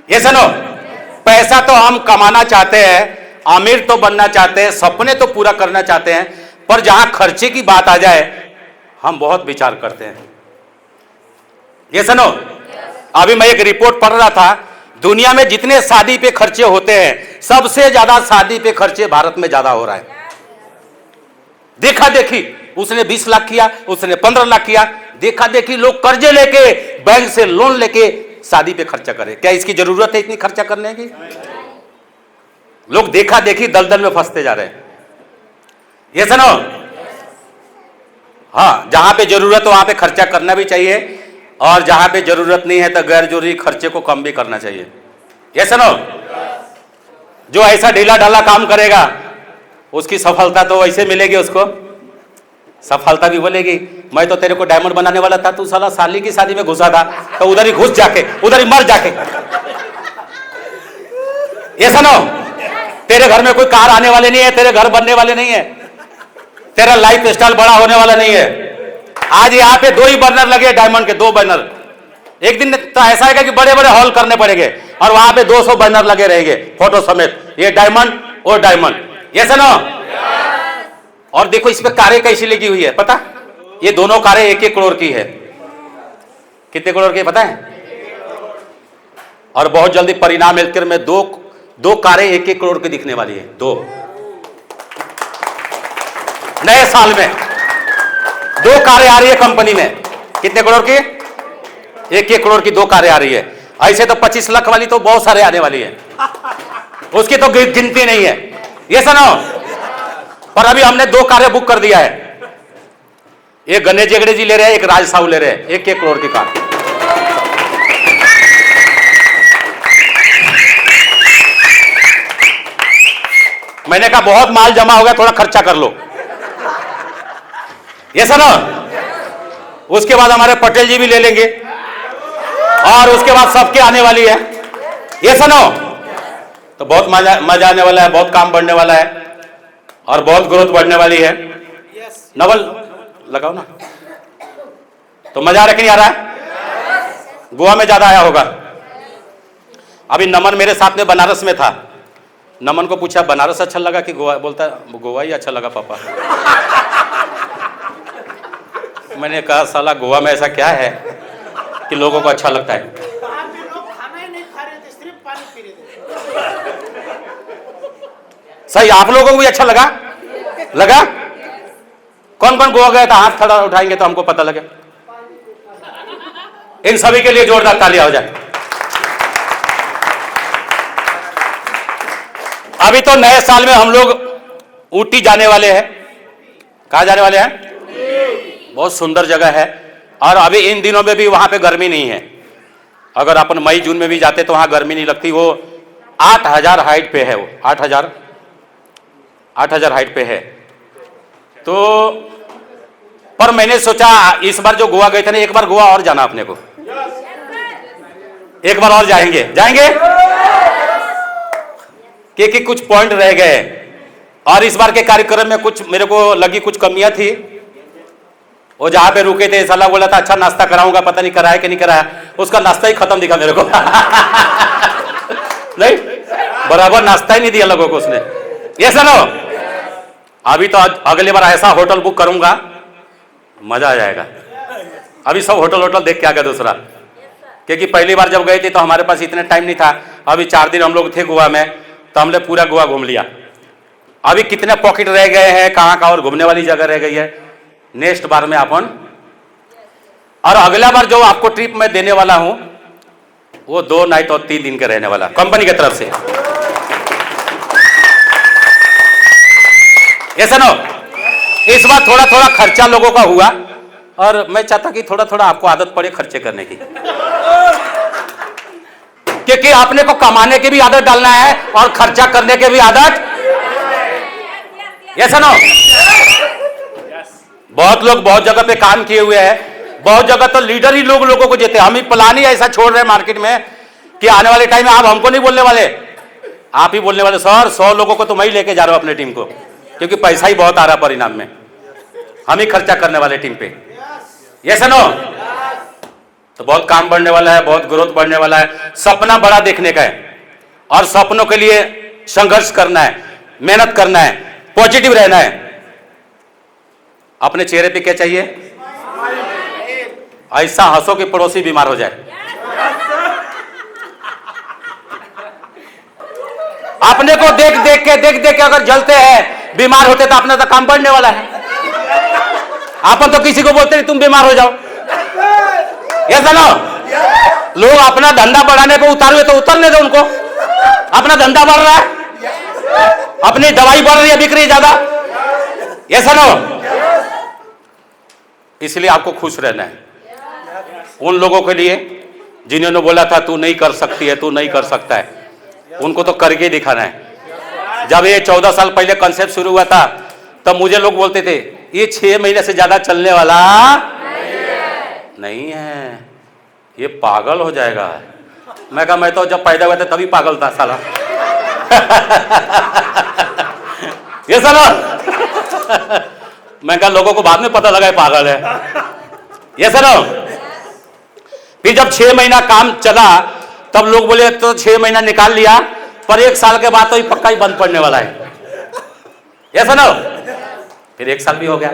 ये सुनो, पैसा तो हम कमाना चाहते हैं, अमीर तो बनना चाहते हैं, सपने तो पूरा करना चाहते हैं, पर जहां खर्चे की बात आ जाए हम बहुत विचार करते हैं। ये सुनो, अभी मैं एक रिपोर्ट पढ़ रहा था, दुनिया में जितने शादी पे खर्चे होते हैं सबसे ज्यादा शादी पे खर्चे भारत में ज्यादा हो रहा है। देखा देखी, उसने 20 लाख किया, उसने 15 लाख किया, देखा देखी लोग कर्जे लेके, बैंक से लोन लेके शादी पे खर्चा करें। क्या इसकी जरूरत है इतनी खर्चा करने की? लोग देखा देखी दलदल में फंसते जा रहे हैं। ये सुनो, हाँ, जहां पे जरूरत हो वहां पे खर्चा करना भी चाहिए, और जहां पे जरूरत नहीं है तो गैर जरूरी खर्चे को कम भी करना चाहिए। ये सुनो, जो ऐसा ढीला ढाला काम करेगा उसकी सफलता तो वैसे मिलेगी, उसको सफलता भी बोलेगी। मैं तो तेरे को डायमंड बनाने वाला था, तू साला साली की शादी में घुसा था, तो उधर ही घुस जाके, उधर ही मर जाके। ये सुनो, तेरे घर में कोई कार आने वाले नहीं है, तेरे घर बनने वाले नहीं है, तेरा लाइफ स्टाइल बड़ा होने वाला नहीं है। आज यहाँ पे 2 ही बर्नर लगे, डायमंड के 2 बर्नर। एक दिन तो ऐसा है कि बड़े बड़े हॉल करने पड़ेंगे और वहां पे 200 बर्नर लगे रहेंगे फोटो समेत, ये डायमंड और डायमंड। ये सुनो, और देखो इस पे कारें कैसी लगी हुई है पता? ये दोनों कारें 1-1 करोड़ की है। कितने करोड़ की पता है? और बहुत जल्दी परिणाम हेल्थकेयर में दो कारें 1-1 करोड़ की दिखने वाली है। 2 नए साल में 2 कारें आ रही है कंपनी में। कितने करोड़ की? 1-1 करोड़ की 2 कारें आ रही है। ऐसे तो 25 लाख वाली तो बहुत सारे आने वाली है, उसकी तो गिनती नहीं है। ये सुनो, पर अभी हमने 2 कारें बुक कर दिया है। एक गणेश जेगड़े जी ले रहे हैं, एक राज साहू ले रहे हैं, 1-1 करोड़ की कार। मैंने कहा बहुत माल जमा हो गया, थोड़ा खर्चा कर लो। ये सुनो, उसके बाद हमारे पटेल जी भी ले लेंगे, और उसके बाद सबके आने वाली है। ये सुनो, तो बहुत मजा आने वाला है, बहुत काम बढ़ने वाला है, और बहुत ग्रोथ बढ़ने वाली है। नवल लगाओ ना, तो मजा आ रहा कि नहीं आ रहा है? गोवा में ज्यादा आया होगा। अभी नमन मेरे साथ में बनारस में था, नमन को पूछा बनारस अच्छा लगा कि गोवा? बोलता गोवा ही अच्छा लगा पापा। मैंने कहा साला गोवा में ऐसा क्या है कि लोगों को अच्छा लगता है? सही, आप लोगों को भी अच्छा लगा? कौन कौन गोवा गया था? हाथ खड़ा उठाएंगे तो हमको पता लगे। इन सभी के लिए जोरदार तालियां हो जाए। अभी तो नए साल में हम लोग ऊटी जाने वाले हैं। कहाँ जाने वाले हैं? बहुत सुंदर जगह है, और अभी इन दिनों में भी वहां पे गर्मी नहीं है। अगर अपन मई जून में भी जाते तो वहां गर्मी नहीं लगती। वो 8000 हाइट पे है, वो 8000 हाइट पे है। तो पर मैंने सोचा इस बार जो गोवा गए थे ना, एक बार गोवा और जाना अपने को, एक बार और जाएंगे क्योंकि कुछ पॉइंट रह गए, और इस बार के कार्यक्रम में कुछ मेरे को लगी कुछ कमियां थी। वो जहां पे रुके थे साला बोला था अच्छा नाश्ता कराऊंगा, पता नहीं कराया कि नहीं कराया, उसका नाश्ता ही खत्म दिखा मेरे को। नहीं, बराबर नाश्ता ही नहीं दिया लोगों को उसने। ये सुनो, अभी तो अगली बार ऐसा होटल बुक करूंगा, मजा आ जाएगा। अभी सब होटल देख के आ गया दूसरा, क्योंकि पहली बार जब गए थे तो हमारे पास इतने टाइम नहीं था। अभी 4 दिन हम लोग थे गोवा में, तो हमने पूरा गोवा घूम लिया। अभी कितने पॉकेट रह गए हैं, कहाँ और घूमने वाली जगह रह गई है। नेक्स्ट बार में अपन, और अगला बार जो आपको ट्रिप में देने वाला हूं वो 2 नाइट और 3 दिन का रहने वाला, कंपनी की तरफ से। ये सुनो, इस बार थोड़ा थोड़ा खर्चा लोगों का हुआ, और मैं चाहता कि थोड़ा थोड़ा आपको आदत पड़े खर्चे करने की, क्योंकि आपने को कमाने की भी आदत डालना है और खर्चा करने की भी आदत। ये सुनो, बहुत लोग बहुत जगह पे काम किए हुए हैं, बहुत जगह तो लीडर ही लोगों को देते हैं। हम ही प्लान ही ऐसा छोड़ रहे हैं मार्केट में कि आने वाले टाइम में आप हमको नहीं बोलने वाले, आप ही बोलने वाले सर 100 लोगों को तो मैं ही लेके जा रहा हूं अपने टीम को, क्योंकि पैसा ही बहुत आ रहा परिणाम में, हम ही खर्चा करने वाले टीम पे। ये सुनो, तो बहुत काम बढ़ने वाला है, बहुत ग्रोथ बढ़ने वाला है। सपना बड़ा देखने का है, और सपनों के लिए संघर्ष करना है, मेहनत करना है, पॉजिटिव रहना है। अपने चेहरे पे क्या चाहिए? ऐसा हंसो कि पड़ोसी बीमार हो जाए। अपने को देख देख के अगर जलते हैं, बीमार होते, तो अपना तो काम बढ़ने वाला है। अपन तो किसी को बोलते नहीं तुम बीमार हो जाओ। ये सुनो, लोग अपना धंधा बढ़ाने पे उतारे तो उतरने दो उनको, अपना धंधा बढ़ रहा है, अपनी दवाई बढ़ रही है, बिक रही है ज्यादा। ये सुनो, इसलिए आपको खुश रहना है। उन लोगों के लिए जिन्होंने बोला था तू नहीं कर सकती है, तू नहीं कर सकता है, उनको तो करके दिखाना है। जब ये 14 साल पहले कॉन्सेप्ट शुरू हुआ था, तब मुझे लोग बोलते थे ये 6 महीने से ज्यादा चलने वाला नहीं है, ये पागल हो जाएगा। मैं कहा मैं तो जब पैदा हुआ था तभी पागल था साला। ये साला, मैं कहा लोगों को बाद में पता लगा पागल है। ये सुनो, फिर जब 6 महीना काम चला तब लोग बोले तो 6 महीना निकाल लिया, पर 1 साल के बाद तो ये पक्का ही बंद पड़ने वाला है। ये सुनो, फिर 1 साल भी हो गया,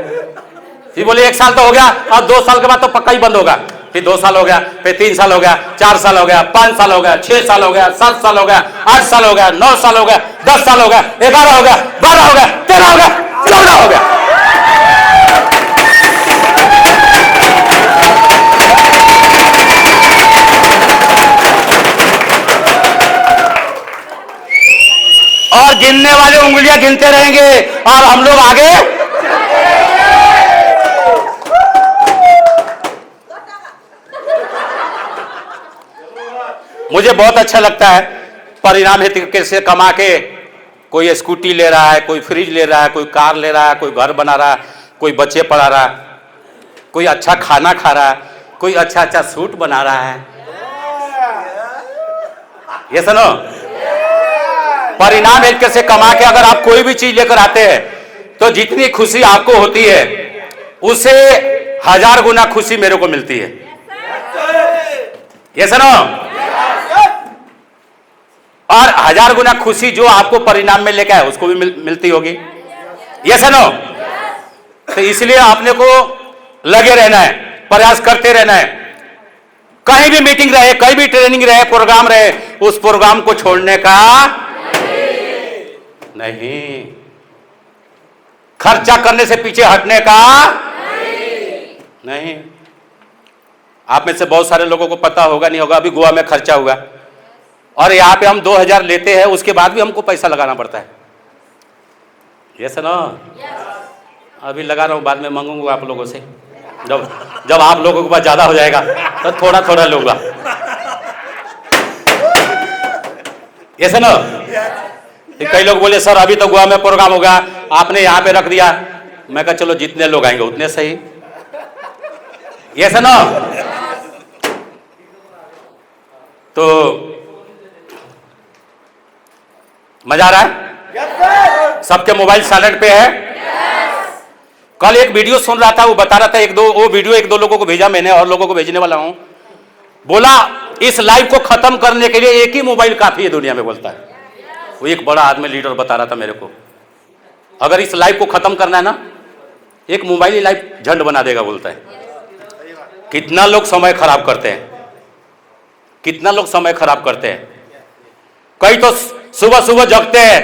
फिर बोले 1 साल तो हो गया, और 2 साल के बाद तो पक्का ही बंद होगा। फिर 2 साल हो गया, फिर 3 साल हो गया, 4 साल हो गया, 5 साल हो गया, 6 साल हो गया, 7 साल हो गया, 8 साल हो गया, 9 साल हो गया, 10 साल हो गया, 11 हो गया, 12 हो गया, 13 हो गया, 14 हो गया। और गिनने वाले उंगलियां गिनते रहेंगे और हम लोग आगे। मुझे बहुत अच्छा लगता है परिणाम हेतु कैसे कमा के कोई स्कूटी ले रहा है, कोई फ्रिज ले रहा है, कोई कार ले रहा है, कोई घर बना रहा है, कोई बच्चे पढ़ा रहा है, कोई अच्छा खाना खा रहा है, कोई अच्छा अच्छा सूट बना रहा है। ये सुनो, परिणाम हेतु कैसे कमा के अगर आप कोई भी चीज लेकर आते हैं तो जितनी खुशी आपको होती है उससे 1000 गुना खुशी मेरे को मिलती है। ये सुनो, और 1000 गुना खुशी जो आपको परिणाम में लेकर आए उसको भी मिलती होगी। ये सुनो, तो इसलिए आपने को लगे रहना है, प्रयास करते रहना है। कहीं भी मीटिंग रहे, कहीं भी ट्रेनिंग रहे, प्रोग्राम रहे, उस प्रोग्राम को छोड़ने का नहीं, खर्चा करने से पीछे हटने का नहीं। आप में से बहुत सारे लोगों को पता होगा नहीं होगा, अभी गोवा में खर्चा हुआ और यहाँ पे हम 2000 लेते हैं, उसके बाद भी हमको पैसा लगाना पड़ता है। यस ना? अभी लगा रहा हूँ, बाद में मांगूंगा आप लोगों से। जब आप लोगों के पास ज्यादा हो जाएगा तो थोड़ा थोड़ा लूंगा। यस ना? कई लोग बोले सर अभी तो गोवा में प्रोग्राम होगा, आपने यहाँ पे रख दिया। मैं कहा चलो जितने लोग आएंगे उतने सही। यस ना? तो मजा आ रहा है? सबके मोबाइल साइलेंट पे है? कल एक वीडियो सुन रहा था, वो बता रहा था, वो वीडियो एक दो लोगों को भेजा मैंने, और लोगों को भेजने वाला हूं। बोला इस लाइव को खत्म करने के लिए एक ही मोबाइल काफी है दुनिया में, बोलता है। वो एक बड़ा आदमी लीडर बता रहा था मेरे को, अगर इस लाइव को खत्म करना है ना, एक मोबाइल ही लाइव झंड बना देगा, बोलता है। कितना लोग समय खराब करते हैं, कितना लोग समय खराब करते हैं। कई तो सुबह सुबह जगते हैं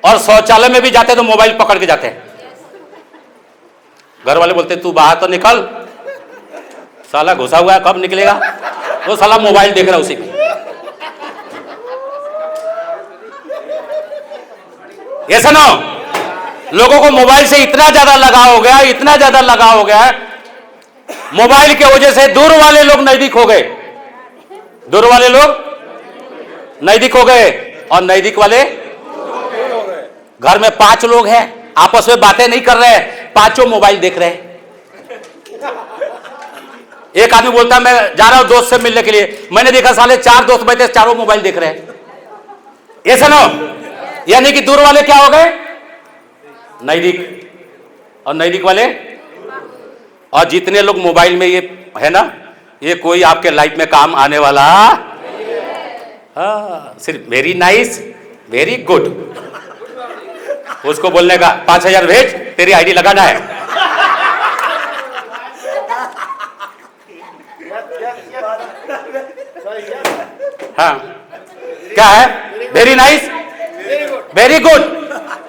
और शौचालय में भी जाते हैं तो मोबाइल पकड़ के जाते हैं। घर वाले बोलते तू बाहर तो निकल, साला घुसा हुआ है, कब निकलेगा? वो साला मोबाइल देख रहा है उसी में। ऐसा ना, लोगों को मोबाइल से इतना ज्यादा लगाव हो गया, इतना ज्यादा लगाव हो गया है, मोबाइल के वजह से दूर वाले लोग नजदीक हो गए, दूर वाले लोग नजदीक हो गए, और नजदीक वाले घर में 5 लोग हैं, आपस में बातें नहीं कर रहे हैं, पांचों मोबाइल देख रहे हैं। एक आदमी बोलता है मैं जा रहा हूं दोस्त से मिलने के लिए, मैंने देखा साले 4 दोस्त बैठे, चारों मोबाइल देख रहे हैं। ये सुनो, यानी कि दूर वाले क्या हो गए? नजदीक, और नजदीक वाले, और जितने लोग मोबाइल में ये है ना, ये कोई आपके लाइफ में काम आने वाला, सिर्फ वेरी नाइस, वेरी गुड, उसको बोलने का 5000 भेज, तेरी आईडी लगाना है। हाँ, क्या है? Very nice, very good,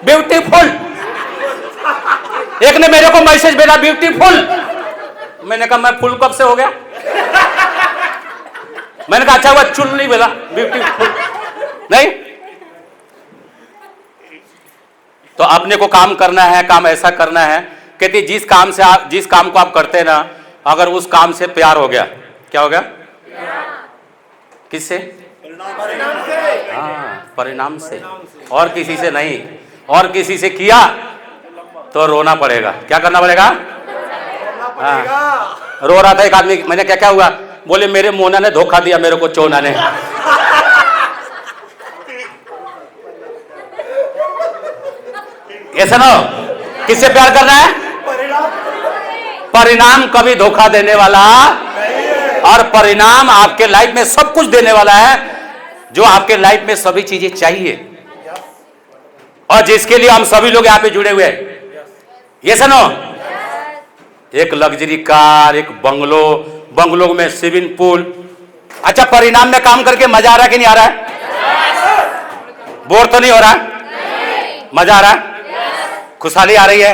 beautiful. एक ने मेरे को मैसेज भेजा ब्यूटीफुल, मैंने कहा मैं फुल कब से हो गया? मैंने कहा अच्छा हुआ चुन नहीं बोला, ब्यूटीफुल नहीं। तो अपने को काम करना है, काम ऐसा करना है, कहती जिस काम को आप करते हैं ना, अगर उस काम से प्यार हो गया, क्या हो गया? किससे? हाँ, परिणाम से, और किसी से नहीं। और किसी से किया तो रोना पड़ेगा। क्या करना पड़ेगा? हाँ, रो रहा था एक आदमी, मैंने क्या क्या हुआ? बोले मेरे मोना ने धोखा दिया मेरे को, चोना ने। ऐसा ना, किससे प्यार करना है? परिणाम कभी धोखा देने वाला, और परिणाम आपके लाइफ में सब कुछ देने वाला है, जो आपके लाइफ में सभी चीजें चाहिए, और जिसके लिए हम सभी लोग यहां पे जुड़े हुए हैं। ये सुनो, एक लग्जरी कार, एक बंगलो, बंगलों में स्विमिंग पूल। अच्छा, परिणाम में काम करके मजा आ रहा है कि नहीं आ रहा है? बोर तो नहीं हो रहा? मजा आ रहा है? खुशहाली आ रही है?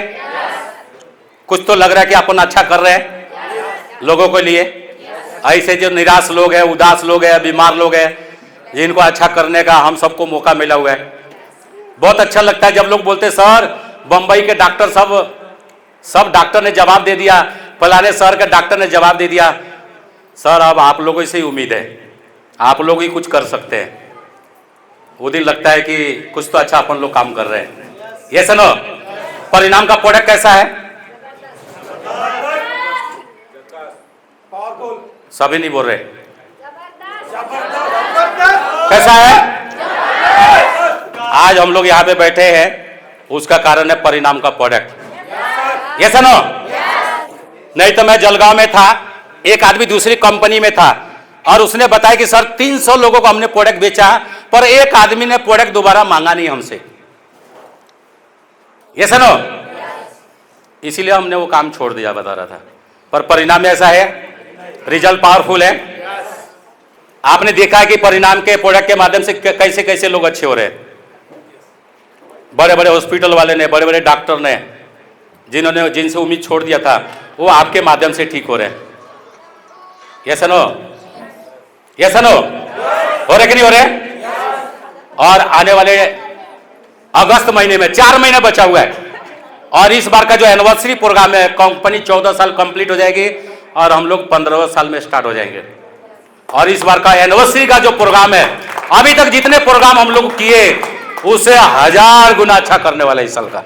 कुछ तो लग रहा है कि अपन अच्छा कर रहे हैं लोगों के लिए। ऐसे जो निराश लोग हैं, उदास लोग हैं, बीमार लोग हैं, जिनको अच्छा करने का हम सबको मौका मिला हुआ है। बहुत अच्छा लगता है जब लोग बोलते सर बंबई के डॉक्टर सब डॉक्टर ने जवाब दे दिया, फलाने शहर के डॉक्टर ने जवाब दे दिया। सर अब आप लोगों से ही उम्मीद है, आप लोग ही कुछ कर सकते हैं। वो दिन लगता है कि कुछ तो अच्छा अपन लोग काम कर रहे हैं। ये सुनो, परिणाम का प्रोडक्ट कैसा है? सभी नहीं बोल रहे। कैसा है? आज हम लोग यहाँ पे बैठे हैं, उसका कारण है परिणाम का प्रोडक्ट। ये सुनो, नहीं तो मैं जलगांव में था, एक आदमी दूसरी कंपनी में था, और उसने बताया कि सर 300 लोगों को हमने प्रोडक्ट बेचा, पर एक आदमी ने प्रोडक्ट दोबारा मांगा नहीं हमसे। ये सुनो, इसीलिए हमने वो काम छोड़ दिया, बता रहा था। पर परिणाम ऐसा है, रिजल्ट पावरफुल है। आपने देखा है कि परिणाम के प्रोडक्ट के माध्यम से कैसे कैसे लोग अच्छे हो रहे हैं। बड़े बड़े हॉस्पिटल वाले ने, बड़े बड़े डॉक्टर ने, जिनसे उम्मीद छोड़ दिया था, वो आपके माध्यम से ठीक हो रहे हैं। ये सुनो, ये सुनो, हो रहे कि नहीं हो रहे? और आने वाले अगस्त महीने में 4 महीने बचा हुआ है, और इस बार का जो एनिवर्सरी प्रोग्राम है, कंपनी 14 साल कंप्लीट हो जाएगी और हम लोग 15वें साल में स्टार्ट हो जाएंगे। और इस बार का एनिवर्सरी का जो प्रोग्राम है, अभी तक जितने प्रोग्राम हम लोग किए उससे 1000 गुना अच्छा करने वाला है इस साल का,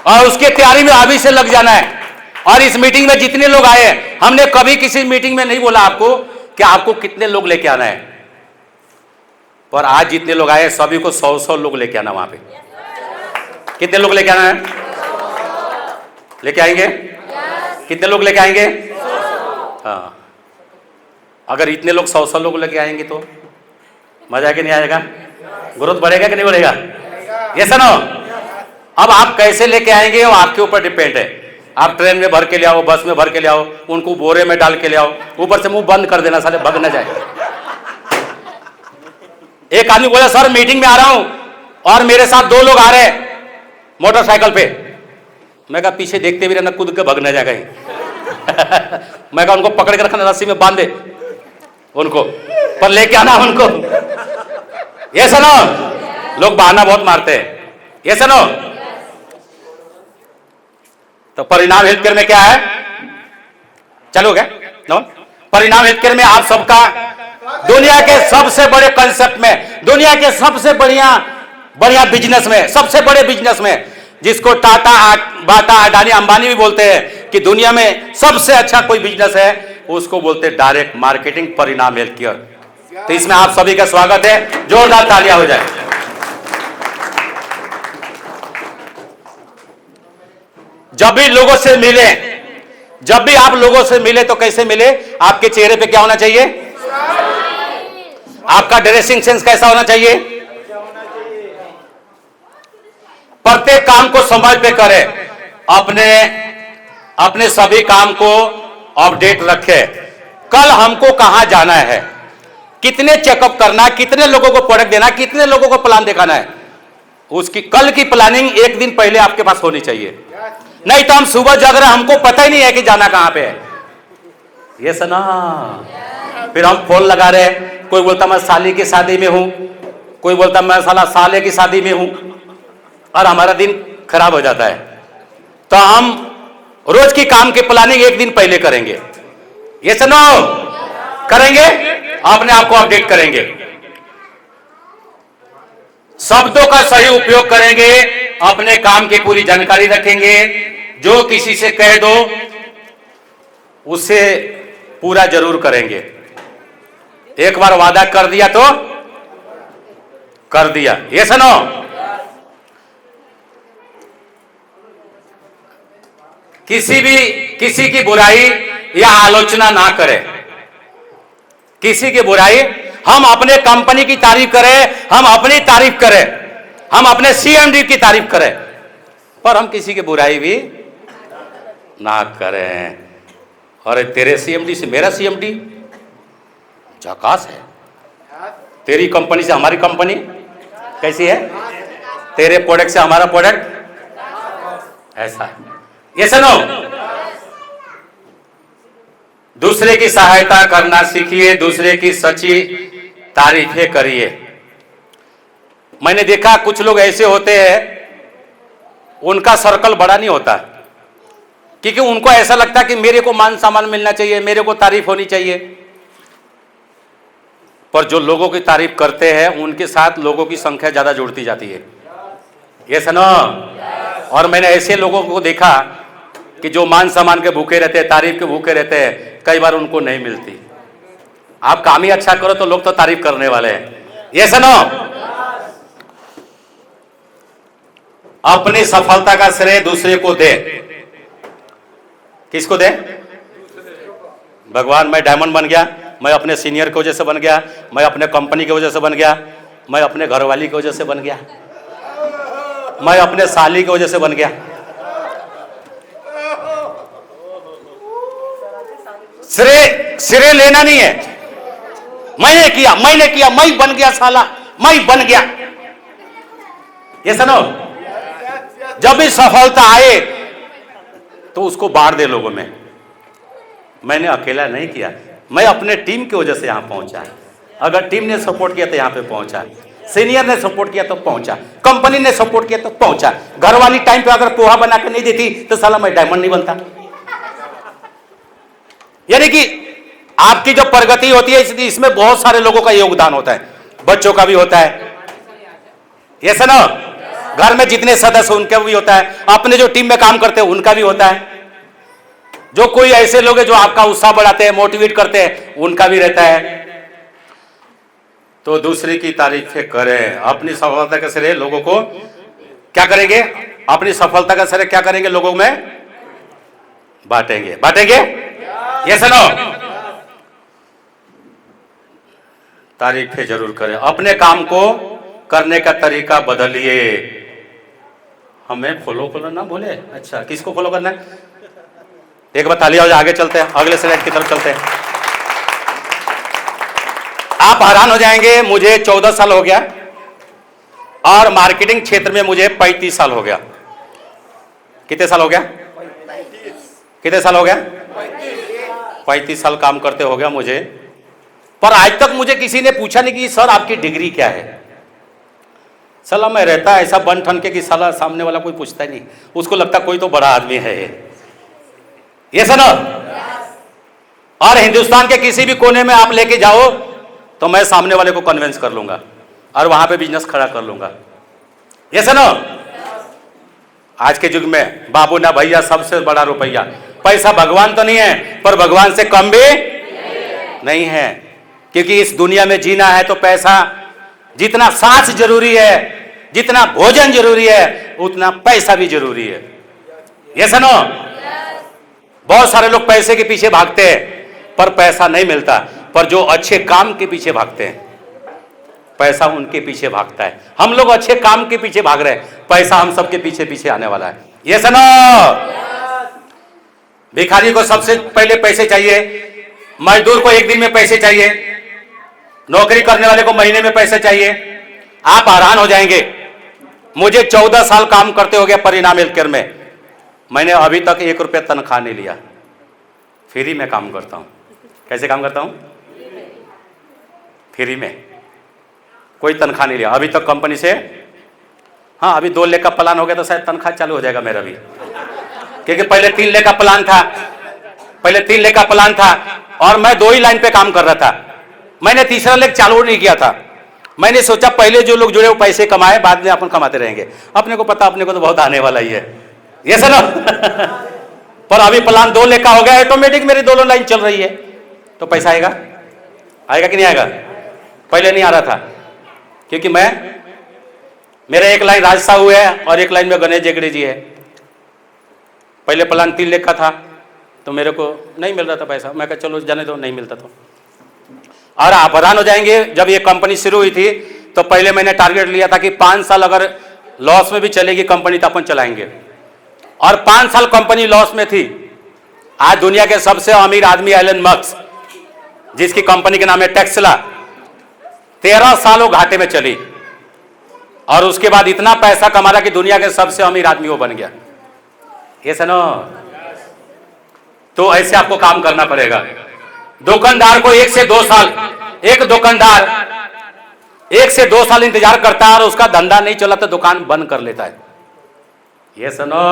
और उसकी तैयारी में अभी से लग जाना है। और इस मीटिंग में जितने लोग आए, हमने कभी किसी मीटिंग में नहीं बोला आपको कि आपको कितने लोग लेके आना है, पर आज जितने लोग आए सभी को 100-100 लोग लेके आना। वहां पे कितने लोग लेके आना है? लेके आएंगे? कितने लोग लेके आएंगे? हाँ, अगर इतने लोग 100-100 लोग लेके आएंगे तो मजा कि नहीं आएगा? ग्रोथ बढ़ेगा कि नहीं बढ़ेगा? ये सुनो, अब आप कैसे लेके आएंगे वो आपके ऊपर डिपेंड है। आप ट्रेन में भर के ले आओ, बस में भर के ले आओ, उनको बोरे में डाल के ले आओ, ऊपर से मुंह बंद कर देना, साले भग न जाए। एक आदमी बोला सर मीटिंग में आ रहा हूं और मेरे साथ 2 लोग आ रहे हैं मोटरसाइकिल पे। मैं कहा पीछे देखते भी रहना, कूद के भग न जाए कहीं। मैं कहा उनको पकड़ के रखना, रस्सी में बांध दे उनको, पर लेके आना उनको। ये सुनो, लोग बहाना बहुत मारते हैं। ये सुनो, तो परिणाम हेल्थकेयर में क्या है? चलो क्या नो? परिणाम हेल्थकेयर में आप सबका दुनिया के सबसे बड़े कंसेप्ट में, दुनिया के सबसे बढ़िया बिजनेस में, सबसे बड़े बिजनेस में, जिसको टाटा, बाटा, अडानी, अंबानी भी बोलते हैं कि दुनिया में सबसे अच्छा कोई बिजनेस है, उसको बोलते हैं डायरेक्ट मार्केटिंग, परिणाम हेल्थकेयर। तो इसमें आप सभी का स्वागत है, जोरदार तालियां हो जाए। जब भी लोगों से मिले, जब भी आप लोगों से मिले तो कैसे मिले? आपके चेहरे पे क्या होना चाहिए? आपका ड्रेसिंग सेंस कैसा होना चाहिए? प्रत्येक काम को समय पे करें, अपने सभी काम को अपडेट रखें। कल हमको कहां जाना है, कितने चेकअप करना, कितने लोगों को प्रोडक्ट देना, कितने लोगों को प्लान दिखाना है, उसकी कल की प्लानिंग एक दिन पहले आपके पास होनी चाहिए। नहीं तो हम सुबह जग रहे, हमको पता ही नहीं है कि जाना कहां पे है। ये सुना, फिर हम फोन लगा रहे, कोई बोलता मैं साली की शादी में हूं, कोई बोलता मैं साला साले की शादी में हूं, और हमारा दिन खराब हो जाता है। तो हम रोज की काम की प्लानिंग एक दिन पहले करेंगे। ये सुनो, करेंगे, अपने आप को अपडेट करेंगे, शब्दों का सही उपयोग करेंगे, अपने काम की पूरी जानकारी रखेंगे। जो किसी से कह दो उससे पूरा जरूर करेंगे। एक बार वादा कर दिया तो कर दिया। ये सुनो, किसी की बुराई या आलोचना ना करें, किसी की बुराई, हम अपने कंपनी की तारीफ करें, हम अपनी तारीफ करें, हम अपने सीएमडी की तारीफ करें, पर हम किसी की बुराई भी ना करें। और तेरे सीएमडी से मेरा सीएमडी झकास है, तेरी कंपनी से हमारी कंपनी कैसी है, तेरे प्रोडक्ट से हमारा प्रोडक्ट ऐसा है। ये सुनो, दूसरे की सहायता करना सीखिए, दूसरे की सच्ची तारीफें करिए। मैंने देखा कुछ लोग ऐसे होते हैं, उनका सर्कल बड़ा नहीं होता, क्योंकि उनको ऐसा लगता कि मेरे को मान सम्मान मिलना चाहिए, मेरे को तारीफ होनी चाहिए। पर जो लोगों की तारीफ करते हैं उनके साथ लोगों की संख्या ज्यादा जुड़ती जाती है। ये सुनो, और मैंने ऐसे लोगों को देखा कि जो मान सम्मान के भूखे रहते हैं, तारीफ के भूखे रहते हैं, कई बार उनको नहीं मिलती। आप काम ही अच्छा करो तो लोग तो तारीफ करने वाले हैं। ये सुनो, अपनी सफलता का श्रेय दूसरे को दे। किसको दे? भगवान, मैं डायमंड बन गया, मैं अपने सीनियर की वजह से बन गया, मैं अपने कंपनी की वजह से बन गया, मैं अपने घरवाली की वजह से बन गया, मैं अपने साली की वजह से बन गया। श्रेय लेना नहीं है, मैंने किया, मैं बन गया साला, मैं बन गया। ये सुनो, जब भी सफलता आए तो उसको बांट दे लोगों में। मैंने अकेला नहीं किया, मैं अपने टीम की वजह से यहां पहुंचा। अगर टीम ने सपोर्ट किया तो यहाँ पे पहुंचा, सीनियर ने सपोर्ट किया तो पहुंचा, कंपनी ने सपोर्ट किया तो पहुंचा। घर वाली टाइम पे अगर पोहा बना के नहीं देती तो साला मैं डायमंड नहीं बनता। यानी कि आपकी जो प्रगति होती है इसमें बहुत सारे लोगों का योगदान होता है, बच्चों का भी होता है, ये सुनो, घर में जितने सदस्य उनका भी होता है, अपने जो टीम में काम करते हैं उनका भी होता है, जो कोई ऐसे लोग हैं जो आपका उत्साह बढ़ाते हैं, मोटिवेट करते हैं, उनका भी रहता है। तो दूसरे की तारीफें करें, अपनी सफलता का श्रेय लोगों को क्या करेंगे, अपनी सफलता का श्रेय क्या करेंगे, लोगों में बांटेंगे, बांटेंगे, ये सुनो, तारीफें जरूर करें, अपने काम को करने का तरीका बदलिए। हमें फॉलो करना ना भूले। अच्छा, किसको फॉलो करना है? एक बार ताली हो, आगे चलते हैं, अगले स्लाइड की तरफ चलते हैं। आप हैरान हो जाएंगे, मुझे 14 साल हो गया और मार्केटिंग क्षेत्र में मुझे 35 साल हो गया। कितने साल हो गया? कितने साल हो गया? 35 साल काम करते हो गया मुझे। पर आज तक मुझे किसी ने पूछा नहीं कि सर आपकी डिग्री क्या है। साला मैं रहता है ऐसा बन ठन के कि साला सामने वाला कोई पूछता ही नहीं, उसको लगता कोई तो बड़ा आदमी है ये सुनो। और हिंदुस्तान के किसी भी कोने में आप लेके जाओ तो मैं सामने वाले को कन्विंस कर लूंगा और वहां पे बिजनेस खड़ा कर लूंगा, ये सुनो। आज के युग में बाबू ना भैया सबसे बड़ा रुपया, पैसा भगवान तो नहीं है पर भगवान से कम भी नहीं है, क्योंकि इस दुनिया में जीना है तो पैसा, जितना सांस जरूरी है, जितना भोजन जरूरी है, उतना पैसा भी जरूरी है, ये सुनो। बहुत सारे लोग पैसे के पीछे भागते हैं पर पैसा नहीं मिलता, पर जो अच्छे काम के पीछे भागते हैं पैसा उनके पीछे भागता है। हम लोग अच्छे काम के पीछे भाग रहे हैं, पैसा हम सबके पीछे पीछे आने वाला है, ये सुनो। भिखारी को सबसे पहले पैसे चाहिए, मजदूर को एक दिन में पैसे चाहिए, नौकरी करने वाले को महीने में पैसे चाहिए। आप हैरान हो जाएंगे, मुझे 14 साल काम करते हो गया परिणाम हेल्थकेयर में, मैंने अभी तक 1 रुपया तनख्वाह नहीं लिया, फ्री में काम करता हूं। कैसे काम करता हूं? फ्री में, कोई तनख्वाह नहीं लिया अभी तक कंपनी से। हाँ, अभी 2 लाख का प्लान हो गया तो शायद तनख्वाह चालू हो जाएगा मेरा भी, क्योंकि पहले 3 लाख का प्लान था, पहले 3 लाख का प्लान था और मैं 2 ही लाइन पे काम कर रहा था। मैंने तीसरा लेग चालू नहीं किया था। मैंने सोचा पहले जो लोग जुड़े वो पैसे कमाए, बाद में अपन कमाते रहेंगे। अपने को पता, अपने को तो बहुत आने वाला ही है, ये सुनो। पर अभी प्लान 2 लाख का हो गया, ऑटोमेटिक मेरी दोनों लाइन चल रही है, तो पैसा आएगा, आएगा कि नहीं आएगा? पहले नहीं आ रहा था, क्योंकि मेरा एक लाइन राज साहू है और एक लाइन में गणेश जेगड़े जी है। पहले प्लान 3 लाख का था तो मेरे को नहीं मिल रहा था पैसा, मैं कहा चलो जाने दो, नहीं मिलता तो। और आप हैरान हो जाएंगे, जब ये कंपनी शुरू हुई थी तो पहले मैंने टारगेट लिया था कि 5 साल अगर लॉस में भी चलेगी कंपनी तो अपन चलाएंगे, और 5 साल कंपनी लॉस में थी। आज दुनिया के सबसे अमीर आदमी एलन मस्क, जिसकी कंपनी के नाम है टेस्ला, 13 साल वो घाटे में चली और उसके बाद इतना पैसा कमा रहा कि दुनिया के सबसे अमीर आदमी वो बन गया, ये सुनो। तो ऐसे आपको काम करना पड़ेगा। दुकानदार को 1 से 2 साल, एक दुकानदार 1 से 2 साल इंतजार करता है और उसका धंधा नहीं चला तो दुकान बंद कर लेता है, ये सुनो।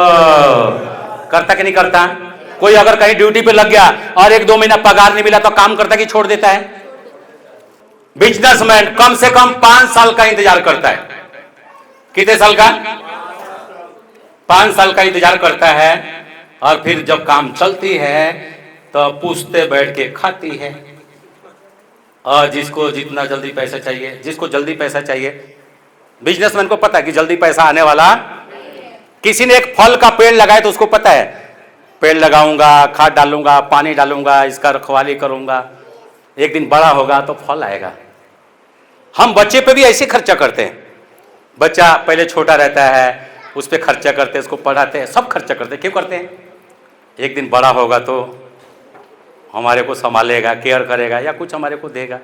करता कि नहीं करता? कोई अगर कहीं ड्यूटी पे लग गया और 1-2 महीना पगार नहीं मिला तो काम करता कि छोड़ देता है? बिजनेसमैन कम से कम 5 साल का इंतजार करता है। कितने साल का? 5 साल का इंतजार करता है, और फिर जब काम चलती है तो पूछते बैठ के खाती है। और जिसको जितना जल्दी पैसा चाहिए, जिसको जल्दी पैसा चाहिए, बिजनेसमैन को पता है कि जल्दी पैसा आने वाला। किसी ने एक फल का पेड़ लगाया तो उसको पता है पेड़ लगाऊंगा, खाद डालूंगा, पानी डालूंगा, इसका रखवाली करूंगा, एक दिन बड़ा होगा तो फल आएगा। हम बच्चे पे भी ऐसे खर्चा करते हैं। बच्चा पहले छोटा रहता है, उस पर खर्चा करते हैं, उसको पढ़ाते हैं, सब खर्चा करते हैं। क्यों करते हैं? एक दिन बड़ा होगा तो हमारे को संभालेगा, केयर करेगा या कुछ हमारे को देगा,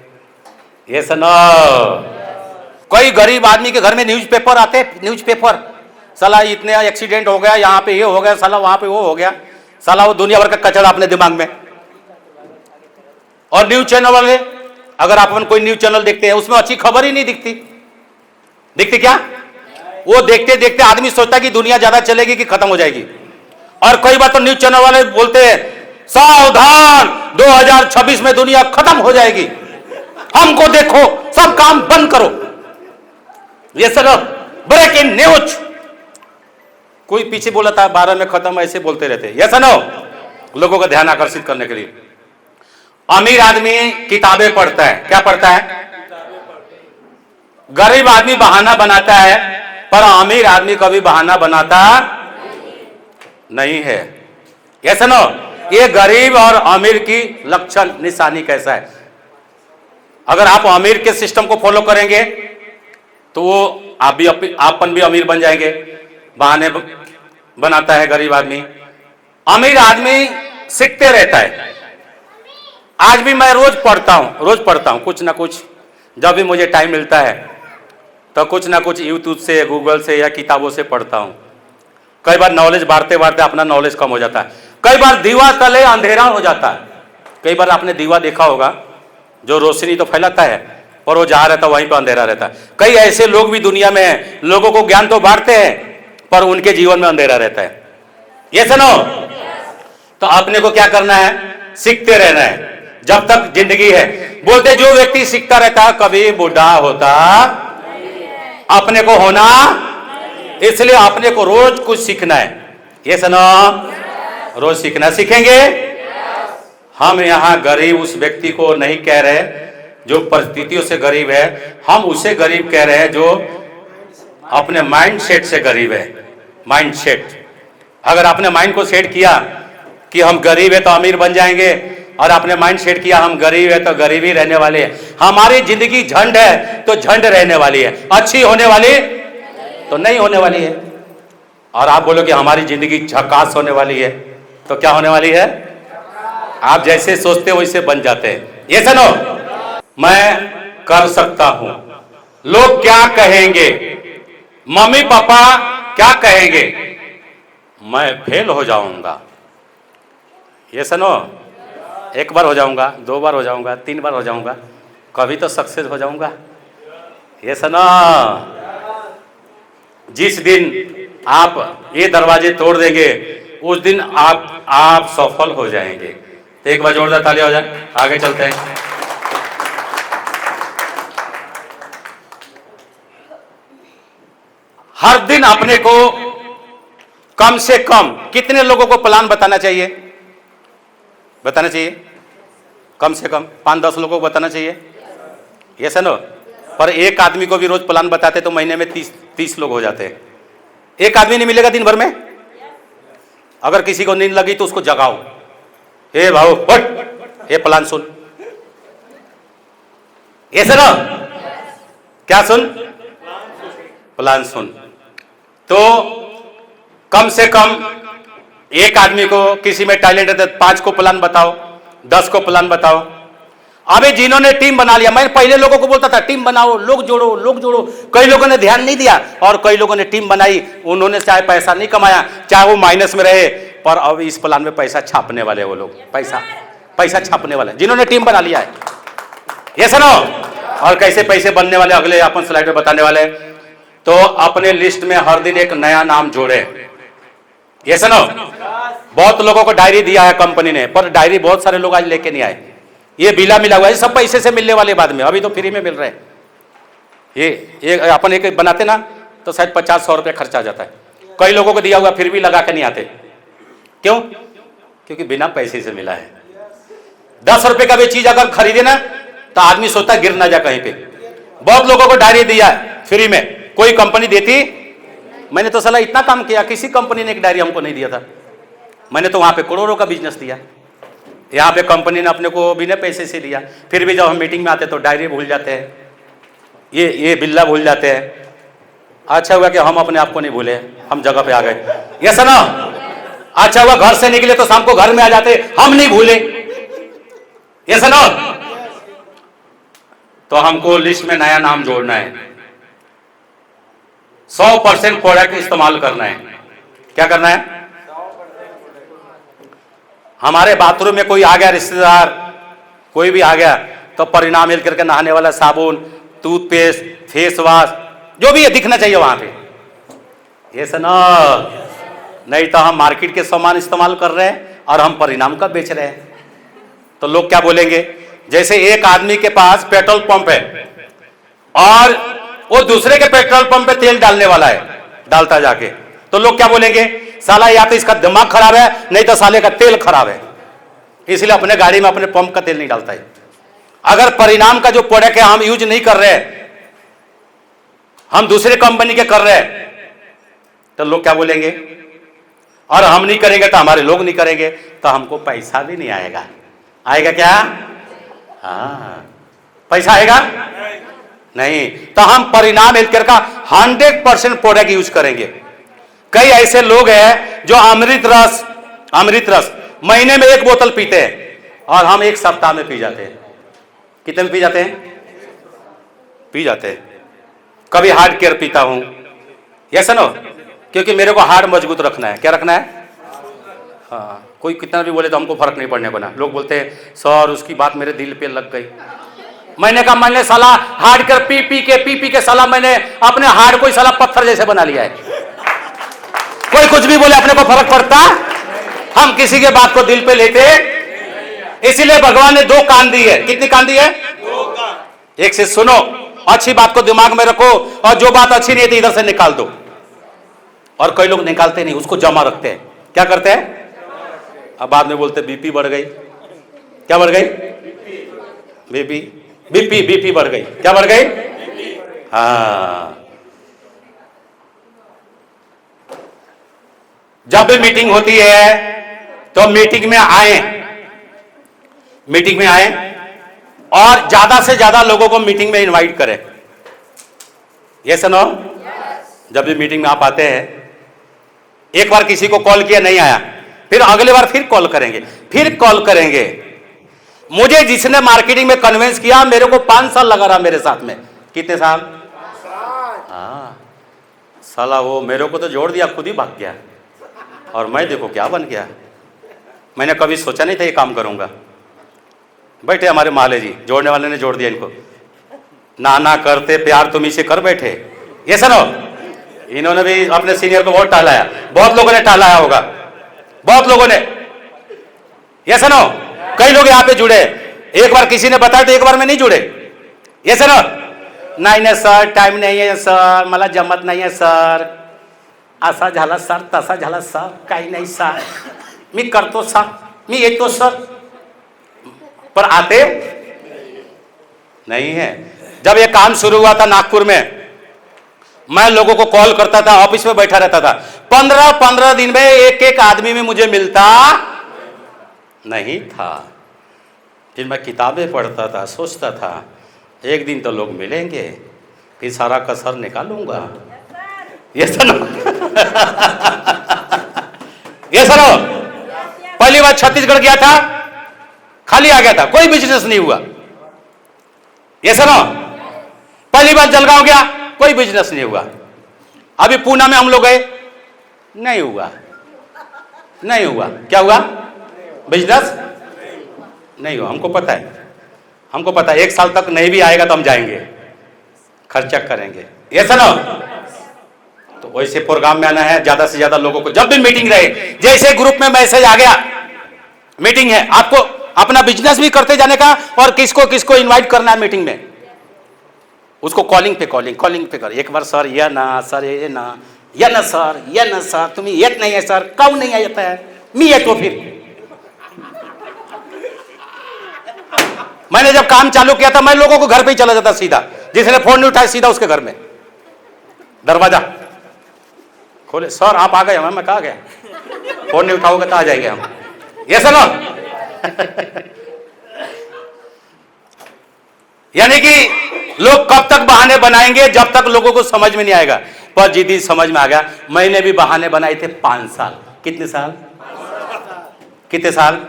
ये सुनो। कोई गरीब आदमी के घर में न्यूज़पेपर आते हैं, न्यूज़पेपर, साला इतने एक्सीडेंट हो गया, यहाँ पे ये हो गया, साला वहां पे वो हो गया, साला वो दुनिया भर का कचरा अपने दिमाग में। और न्यूज चैनल वाले अगर आप अपन कोई न्यूज चैनल देखते हैं उसमें अच्छी खबर ही नहीं दिखती, दिखती क्या? वो देखते देखते आदमी सोचता है कि दुनिया ज्यादा चलेगी कि खत्म हो जाएगी। और कई बार तो न्यूज चैनल वाले बोलते हैं सावधान 2026 में दुनिया खत्म हो जाएगी, हमको देखो, सब काम बंद करो। ये सब ब्रेकिंग न्यूज। कोई पीछे बोला था 12 में खत्म, ऐसे बोलते रहते। ये सुनो, लोगों का ध्यान आकर्षित करने के लिए। अमीर आदमी किताबें पढ़ता है, क्या पढ़ता है? गरीब आदमी बहाना बनाता है, पर अमीर आदमी कभी बहाना बनाता नहीं है। ये सुनो, ये गरीब और अमीर की लक्षण निशानी कैसा है? अगर आप अमीर के सिस्टम को फॉलो करेंगे तो वो आपन भी अमीर बन जाएंगे। बहाने बनाता है गरीब आदमी। अमीर आदमी सीखते रहता है। आज भी मैं रोज पढ़ता हूं कुछ ना कुछ। जब भी मुझे टाइम मिलता है तो कुछ ना कुछ यूट्यूब से, गूगल से या किताबों से पढ़ता हूं। कई बार नॉलेज बांटते बांटते अपना नॉलेज कम हो जाता है। कई बार दीवा तले अंधेरा हो जाता है। कई बार आपने दीवा देखा होगा जो रोशनी तो फैलाता है और वो जहां रहता है वहीं पर अंधेरा रहता है। कई ऐसे लोग भी दुनिया में हैं, लोगों को ज्ञान तो बांटते हैं पर उनके जीवन में अंधेरा रहता है। ये सुनो, तो आपने को क्या करना है? सीखते रहना है जब तक जिंदगी है। बोलते जो व्यक्ति सीखता रहता है कभी बूढ़ा होता अपने को होना, इसलिए अपने को रोज कुछ सीखना है। ये सुनो, रोज सीखना। सीखेंगे? हम यहां गरीब उस व्यक्ति को नहीं कह रहे जो परिस्थितियों से गरीब है, हम उसे गरीब कह रहे हैं जो अपने माइंड सेट से गरीब है। माइंड सेट, अगर आपने माइंड को सेट किया कि हम गरीब है तो अमीर बन जाएंगे, और आपने माइंड सेट किया हम गरीब है तो गरीब ही रहने वाले हैं, हमारी जिंदगी झंड है तो झंड रहने वाली है, अच्छी होने वाली तो नहीं होने वाली है। और आप बोलो कि हमारी जिंदगी झकास होने वाली है, तो क्या होने वाली है? आप जैसे सोचते हो वैसे बन जाते हैं। ये सुनो, मैं कर सकता हूं, लोग क्या कहेंगे, मम्मी पापा क्या कहेंगे, मैं फेल हो जाऊंगा। ये सुनो, एक बार हो जाऊंगा, 2 बार हो जाऊंगा, 3 बार हो जाऊंगा, कभी तो सक्सेस हो जाऊंगा। ये सुनो, जिस दिन आप ये दरवाजे तोड़ देंगे उस दिन आप सफल हो जाएंगे। तो एक बार जोरदार ताली हो जाए, आगे चलते हैं। हर दिन अपने को कम से कम कितने लोगों को प्लान बताना चाहिए? बताना चाहिए कम से कम 5-10 लोगों को बताना चाहिए। ये सुनो, पर एक आदमी को भी रोज प्लान बताते तो महीने में 30 लोग हो जाते हैं। एक आदमी नहीं मिलेगा दिन भर में। अगर किसी को नींद लगी तो उसको जगाओ, हे भाऊ उठ, ये प्लान सुन। ये सुनो, क्या सुन? प्लान सुन। तो कम से कम एक आदमी को, किसी में टैलेंट है तो 5 को प्लान बताओ, 10 को प्लान बताओ। अभी जिन्होंने टीम बना लिया, मैं पहले लोगों को बोलता था टीम बनाओ, लोग जोड़ो, लोग जोड़ो। कई लोगों ने ध्यान नहीं दिया और कई लोगों ने टीम बनाई, उन्होंने चाहे पैसा नहीं कमाया, चाहे वो माइनस में रहे, पर अब इस प्लान में पैसा छापने वाले वो लोग, पैसा छापने वाले जिन्होंने टीम बना लिया है। ये सुनो, और कैसे पैसे बनने वाले अगले अपन स्लाइड में बताने वाले। तो अपने लिस्ट में हर दिन एक नया नाम जोड़े। ये सुनो, बहुत लोगों को डायरी दिया है कंपनी ने, पर डायरी बहुत सारे लोग आज लेके नहीं आए। ये बिला मिला हुआ है, सब पैसे से मिलने वाले बाद में, अभी तो फ्री में मिल रहे हैं। ये अपन एक बनाते ना तो शायद 50-100 रुपये खर्चा आ जाता है। कई लोगों को दिया हुआ फिर भी लगा के नहीं आते। क्यों? क्योंकि बिना पैसे से मिला है। 10 रुपए का भी चीज अगर खरीदे ना तो आदमी सोचता गिर ना जा कहीं पे। बहुत लोगों को डायरी दिया है फ्री में, कोई कंपनी देती, मैंने तो साला इतना काम किया, किसी कंपनी ने एक डायरी हमको नहीं दिया था। मैंने तो वहां पे करोड़ों का बिजनेस दिया, यहाँ पे कंपनी ने अपने को बिना पैसे से लिया। फिर भी जब हम मीटिंग में आते तो डायरी भूल जाते हैं, ये बिल्ला भूल जाते हैं। अच्छा हुआ कि हम अपने आप को नहीं भूले, हम जगह पे आ गए। ये सुनो, अच्छा हुआ घर से निकले तो शाम को घर में आ जाते, हम नहीं भूले। ये सुनो, तो हमको लिस्ट में नया नाम जोड़ना है। 100% प्रोडक्ट इस्तेमाल करना है। क्या करना है? हमारे बाथरूम में कोई आ गया रिश्तेदार, कोई भी आ गया तो परिणाम हेल्थ केयर के नहाने वाला साबुन, टूथपेस्ट, फेस वॉश, जो भी है दिखना चाहिए वहां पे। ये ना, नहीं तो हम मार्केट के सामान इस्तेमाल कर रहे हैं और हम परिणाम का बेच रहे हैं। तो लोग क्या बोलेंगे? जैसे एक आदमी के पास पेट्रोल पंप है और वो दूसरे के पेट्रोल पंप पे तेल डालने वाला है, डालता जाके, तो लोग क्या बोलेंगे? साला या तो इसका दिमाग खराब है, नहीं तो साले का तेल खराब है, इसलिए अपने गाड़ी में अपने पंप का तेल नहीं डालता है। अगर परिणाम का जो प्रोडक्ट है हम यूज नहीं कर रहे, हम दूसरे कंपनी के कर रहे हैं, तो लोग क्या बोलेंगे? और हम नहीं करेंगे तो हमारे लोग नहीं करेंगे तो हमको पैसा भी नहीं आएगा। आएगा क्या? हाँ, पैसा आएगा नहीं। तो हम परिणाम हेल्थकेयर का 100% प्रोडक्ट यूज करेंगे। कई ऐसे लोग हैं जो अमृत रस महीने में 1 बोतल पीते हैं और हम 1 सप्ताह में पी जाते हैं। कितने में पी जाते हैं? पी जाते हैं। कभी हार्ड केयर पीता हूं, ये सुनो, क्योंकि मेरे को हार्ड मजबूत रखना है। क्या रखना है? हाँ, कोई कितना भी बोले तो हमको फर्क नहीं पड़ने को ना। लोग बोलते हैं सर उसकी बात मेरे दिल पे लग गई। मैंने साला हार्ड कर पी पी के साला मैंने अपने हार्ड को साला पत्थर जैसे बना लिया है। कोई कुछ भी बोले अपने को फर्क पड़ता? हम किसी के बात को दिल पे लेते। इसीलिए भगवान ने 2 कान दी है। कितनी कान दी है? 2 कान। एक से सुनो, अच्छी बात को दिमाग में रखो और जो बात अच्छी नहीं है इधर से निकाल दो। और कई लोग निकालते नहीं, उसको जमा रखते हैं। क्या करते हैं? अब बाद में बोलते बीपी बढ़ गई। क्या बढ़ गई? बीपी बढ़ गई। क्या बढ़ गई? हाँ, जब भी मीटिंग होती है तो मीटिंग में आए और ज्यादा से ज्यादा लोगों को मीटिंग में इनवाइट करें। ये सुनो, जब भी मीटिंग में आप आते हैं, एक बार किसी को कॉल किया नहीं आया, फिर अगले बार फिर कॉल करेंगे। मुझे जिसने मार्केटिंग में कन्विंस किया, मेरे को 5 साल लगा रहा मेरे साथ में। कितने साल? हाँ, साला वो मेरे को तो जोड़ दिया, खुद ही भाग गया और मैं देखो क्या बन गया। मैंने कभी सोचा नहीं था ये काम करूंगा। बैठे हमारे माले जी, जोड़ने वाले ने जोड़ दिया इनको। ना करते प्यार तुम इसे कर बैठे। ये सुनो, इन्होंने भी अपने सीनियर को बहुत टालाया, बहुत लोगों ने टालाया होगा, बहुत लोगों ने। ये सुनो, कई लोग यहाँ पे जुड़े, एक बार किसी ने बताया तो एक बार में नहीं जुड़े। ये सुनो, नहीं सर टाइम नहीं है सर, मला जमत नाही आहे सर, असा झाला सर, तसा झाला सर, काही नाही सर, मी करतो सर, मी येतो सर, पर आते नहीं है। जब ये काम शुरू हुआ था नागपुर में, मैं लोगों को कॉल करता था, ऑफिस में बैठा रहता था, 15 दिन में एक आदमी में मुझे मिलता नहीं था। फिर मैं किताबें पढ़ता था, सोचता था एक दिन तो लोग मिलेंगे, फिर सारा कसर निकालूंगा। ये सुनो ये सुनो, पहली बार छत्तीसगढ़ गया था, खाली आ गया था, कोई बिजनेस नहीं हुआ। ये सुनो, पहली बार जलगांव गया, कोई बिजनेस नहीं हुआ। अभी पूना में हम लोग गए, नहीं हुआ। क्या हुआ? बिजनेस नहीं हुआ। हमको पता है 1 साल तक नहीं भी आएगा तो हम जाएंगे, खर्चा करेंगे। ये सुनो, तो वैसे प्रोग्राम में आना है, ज्यादा से ज्यादा लोगों को, जब भी मीटिंग रहे, जैसे ग्रुप में मैसेज आ गया मीटिंग है, आपको अपना बिजनेस भी करते जाने का और किसको इनवाइट करना है मीटिंग में, उसको कॉलिंग पे कर। एक बार सर या ना सर, ये ना सर, तुम्हें येत नहीं है सर, काऊन नहीं येत है, मी येतो फिर। मैंने जब काम चालू किया था, मैं लोगों को घर पे ही चला जाता सीधा, जिसने फोन नहीं उठाया सीधा उसके घर में दरवाजा खोले, सर आप आ गए? मैं कहा गया, फोन नहीं उठाओगे तो आ जाएंगे हम। ये सुनो यानी कि लोग कब तक बहाने बनाएंगे, जब तक लोगों को समझ में नहीं आएगा। पर जिदी समझ में आ गया, मैंने भी बहाने बनाए थे 5 साल। कितने साल? कितने साल?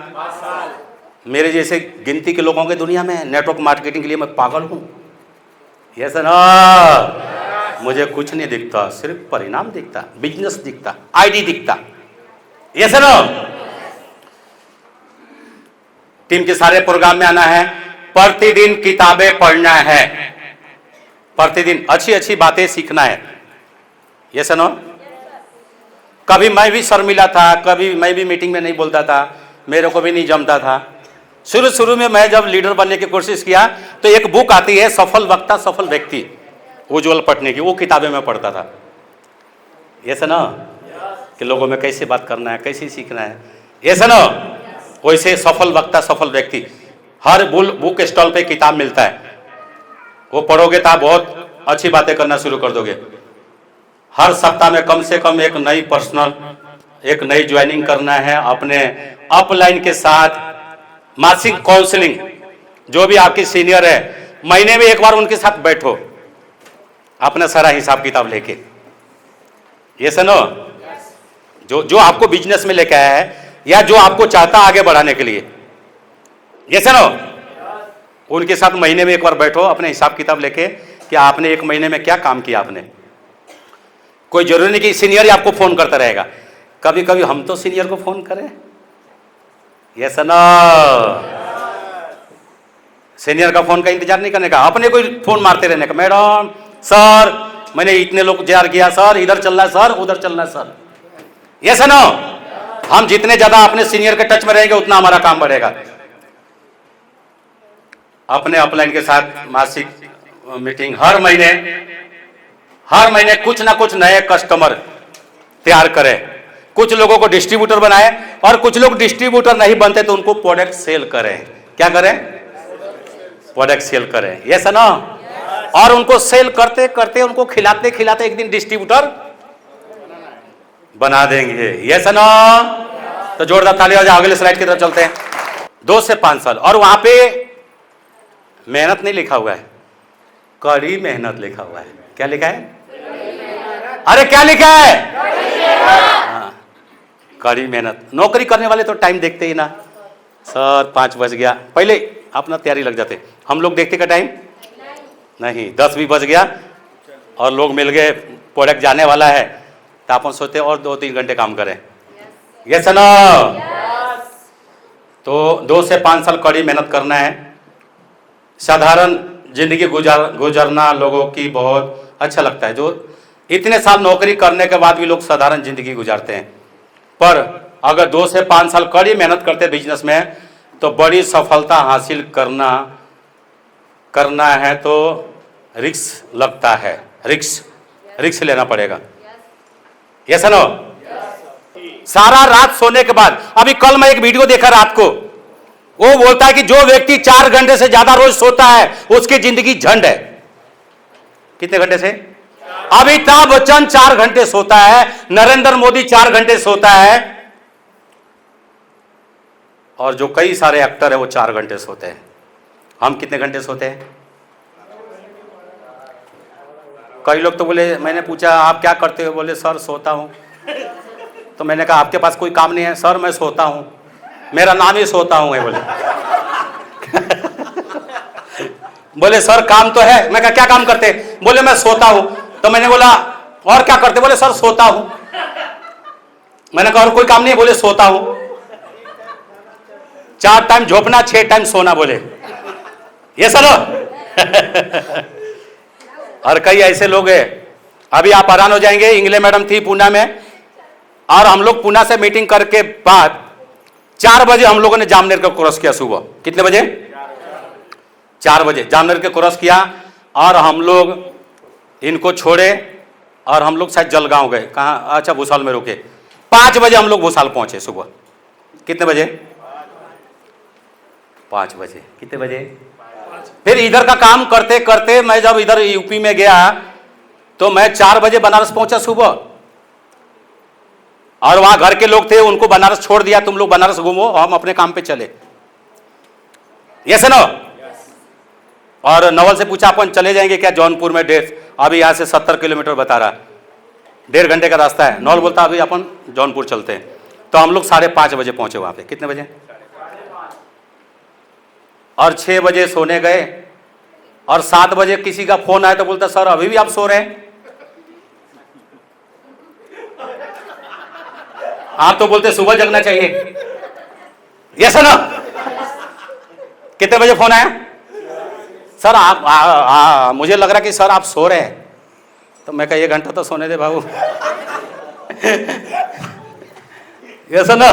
मेरे जैसे गिनती के लोगों के दुनिया में नेटवर्क मार्केटिंग के लिए मैं पागल हूं। यस ना, मुझे कुछ नहीं दिखता, सिर्फ परिणाम दिखता, बिजनेस दिखता, आईडी दिखता। यस ना, टीम के सारे प्रोग्राम में आना है, प्रतिदिन किताबें पढ़ना है, प्रतिदिन अच्छी अच्छी बातें सीखना है। ये सुनो, कभी मैं भी शर्मिला था, कभी मैं भी मीटिंग में नहीं बोलता था, मेरे को भी नहीं जमता था। शुरू शुरू में मैं जब लीडर बनने की कोशिश किया तो एक बुक आती है सफल वक्ता सफल व्यक्ति, उज्जवल पटने की, वो किताबें मैं पढ़ता था। ये सुनो कि लोगों में कैसे बात करना है, कैसे सीखना है। ये सुनो, वैसे सफल वक्ता सफल व्यक्ति, हर बुक स्टॉल पे किताब मिलता है, वो पढ़ोगे तो आप बहुत अच्छी बातें करना शुरू कर दोगे। हर सप्ताह में कम से कम एक नई पर्सनल, एक नई ज्वाइनिंग करना है अपने अपलाइन के साथ। मासिक काउंसलिंग, जो भी आपकी सीनियर है, महीने में एक बार उनके साथ बैठो, अपना सारा हिसाब किताब लेके। ये सुनो, जो आपको बिजनेस में लेके आया है या जो आपको चाहता आगे बढ़ाने के लिए, ये सुनो, उनके साथ महीने में एक बार बैठो, अपने हिसाब किताब लेके कि आपने एक महीने में क्या काम किया आपने। कोई जरूरी नहीं कि सीनियर ही आपको फोन करता रहेगा, कभी कभी हम तो सीनियर को फोन करें। ये सुनो, सीनियर का फोन का इंतजार नहीं करने का, अपने कोई फोन मारते रहने का, मैडम सर मैंने इतने लोग जार किया सर, इधर चलना है सर, उधर चलना है सर। ये सुनो, हम जितने ज्यादा अपने सीनियर के टच में रहेंगे उतना हमारा काम बढ़ेगा। अपने अपलाइन के साथ मासिक मीटिंग, हर महीने कुछ ना कुछ नए कस्टमर तैयार करें। कुछ लोगों को डिस्ट्रीब्यूटर बनाए, और कुछ लोग डिस्ट्रीब्यूटर नहीं बनते तो उनको प्रोडक्ट सेल करें। क्या करें? प्रोडक्ट सेल करें। ये सुनो, और उनको सेल करते करते, उनको खिलाते खिलाते एक दिन डिस्ट्रीब्यूटर बना देंगे। ये सुनो, तो जोरदार ताली हो जाए। अगले स्लाइड की तरफ चलते हैं। 2 से 5 साल, और वहां पे मेहनत नहीं लिखा हुआ है, कड़ी मेहनत लिखा हुआ है। क्या लिखा है? अरे क्या लिखा है? हाँ, कड़ी मेहनत। नौकरी करने वाले तो टाइम देखते ही ना, सर 5 बज गया, पहले अपना तैयारी लग जाते। हम लोग देखते का टाइम नहीं, 10 भी बज गया और लोग मिल गए, प्रोडक्ट जाने वाला है, तो अपन सोचते और 2-3 घंटे काम करें। ये सुनो, तो 2 से 5 साल कड़ी मेहनत करना है। साधारण जिंदगी गुजरना लोगों की बहुत अच्छा लगता है, जो इतने साल नौकरी करने के बाद भी लोग साधारण जिंदगी गुजारते हैं। पर अगर 2 से 5 साल कड़ी मेहनत करते बिजनेस में, तो बड़ी सफलता हासिल करना है तो रिस्क लगता है, रिस्क लेना पड़ेगा। ये सुनो, सारा रात सोने के बाद, अभी कल मैं एक वीडियो देखा रात को, वो बोलता है कि जो व्यक्ति 4 घंटे से ज्यादा रोज सोता है उसकी जिंदगी झंड है। कितने घंटे से? अमिताभ बच्चन 4 घंटे सोता है, नरेंद्र मोदी 4 घंटे सोता है, और जो कई सारे एक्टर है वो 4 घंटे सोते हैं। हम कितने घंटे सोते हैं? कई लोग तो बोले, मैंने पूछा आप क्या करते हो, बोले सर सोता हूं। तो मैंने कहा आपके पास कोई काम नहीं है? सर मैं सोता हूं, मेरा नाम ही सोता हूं है बोले। बोले सर काम तो है। मैं कहा क्या काम करते? बोले मैं सोता हूं। तो मैंने बोला और क्या करते? बोले सर सोता हूं। मैंने कहा और कोई काम नहीं? बोले सोता हूं। 4 टाइम झोपना, 6 टाइम सोना बोले। ये सुनो। और कई ऐसे लोग हैं, अभी आप हैरान हो जाएंगे। इंग्लिश मैडम थी पुणे में, और हम लोग पुणे से मीटिंग करके बाद 4 बजे हम लोगों ने जामनेर का क्रॉस किया सुबह। कितने बजे? 4 बजे जामनेर के क्रॉस किया, और हम लोग इनको छोड़े और हम लोग शायद जलगांव गए। कहाँ? अच्छा भूसाल में रुके। 5 बजे हम लोग भूसाल पहुंचे सुबह। कितने बजे? 5 बजे। कितने बजे? फिर इधर का काम करते करते मैं जब इधर यूपी में गया तो मैं 4 बजे बनारस पहुंचा सुबह, और वहां घर के लोग थे, उनको बनारस छोड़ दिया, तुम लोग बनारस घूमो, हम अपने काम पे चले। ये सुनो। और नवल से पूछा अपन चले जाएंगे क्या जौनपुर में? अभी यहां से 70 किलोमीटर बता रहा, 1.5 घंटे का रास्ता है। नवल बोलता अभी अपन जौनपुर चलते हैं। तो हम लोग 5:30 बजे पहुंचे वहां पे। कितने बजे? और 6 बजे सोने गए, और 7 बजे किसी का फोन आया तो बोलता सर अभी भी आप सो रहे हैं? आप तो बोलते सुबह जगना चाहिए। ये सुनो, कितने बजे फोन आया? सर मुझे लग रहा कि सर आप सो रहे हैं। तो मैं कहा 1 घंटा तो सोने दे बाबू। ये सुनो,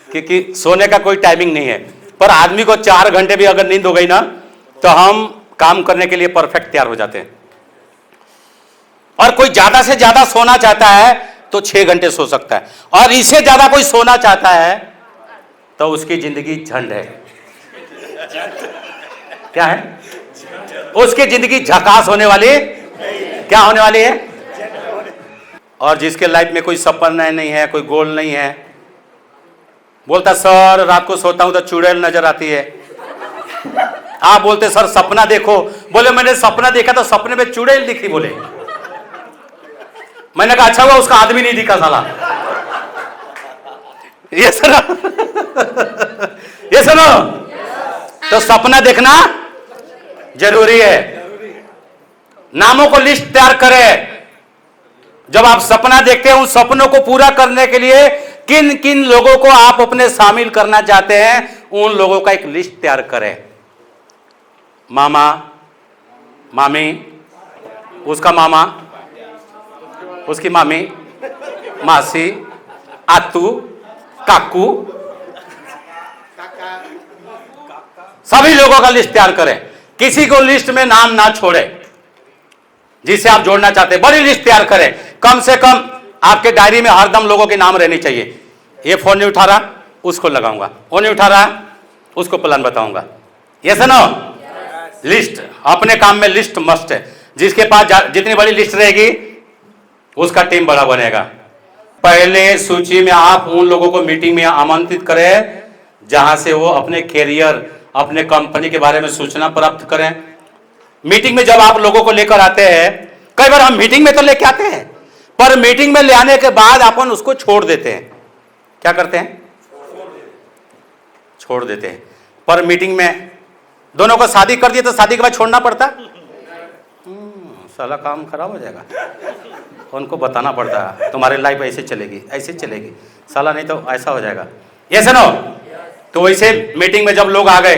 क्योंकि सोने का कोई टाइमिंग नहीं है, पर आदमी को 4 घंटे भी अगर नींद हो गई ना तो हम काम करने के लिए परफेक्ट तैयार हो जाते हैं। और कोई ज्यादा से ज्यादा सोना चाहता है तो 6 घंटे सो सकता है, और इससे ज्यादा कोई सोना चाहता है तो उसकी जिंदगी झंड है। क्या है? उसकी जिंदगी झकास होने वाली, क्या होने वाली है? और जिसके लाइफ में कोई सपना नहीं है, कोई गोल नहीं है, बोलता सर रात को सोता हूं तो चुड़ैल नजर आती है। आप बोलते सर सपना देखो, बोले मैंने सपना देखा तो सपने में चुड़ैल दिखी। बोले मैंने कहा अच्छा हुआ उसका आदमी नहीं दिखा साला। ये सुनो, ये सुनो, तो सपना देखना जरूरी है। नामों को लिस्ट तैयार करें। जब आप सपना देखते हैं, उन सपनों को पूरा करने के लिए किन किन लोगों को आप अपने शामिल करना चाहते हैं, उन लोगों का एक लिस्ट तैयार करें। मामा, मामी, उसका मामा, उसकी मामी, मासी, आतू, काकू, सभी लोगों का लिस्ट तैयार करें। किसी को लिस्ट में नाम ना छोड़े जिसे आप जोड़ना चाहते हैं। बड़ी लिस्ट तैयार करें। कम से कम आपके डायरी में हरदम लोगों के नाम रहने चाहिए। ये फोन नहीं उठा रहा, उसको लगाऊंगा। वो नहीं उठा रहा, उसको प्लान बताऊंगा। ये सुनो, लिस्ट, अपने काम में लिस्ट मस्ट है। जिसके पास जितनी बड़ी लिस्ट रहेगी उसका टीम बड़ा बनेगा। पहले सूची में आप उन लोगों को मीटिंग में आमंत्रित करें जहां से वो अपने कैरियर, अपने कंपनी के बारे में सूचना प्राप्त करें। मीटिंग में जब आप लोगों को लेकर आते हैं, कई बार हम मीटिंग में तो लेके आते हैं, पर मीटिंग में ले आने के बाद अपन उसको छोड़ देते हैं। क्या करते हैं? छोड़ देते हैं। पर मीटिंग में दोनों को शादी कर दिए तो शादी के बाद छोड़ना पड़ता, साला काम खराब हो जाएगा। उनको बताना पड़ता है तुम्हारी लाइफ ऐसे चलेगी, ऐसे चलेगी, साला नहीं तो ऐसा हो जाएगा। ये सुनो, तो वैसे मीटिंग में जब लोग आ गए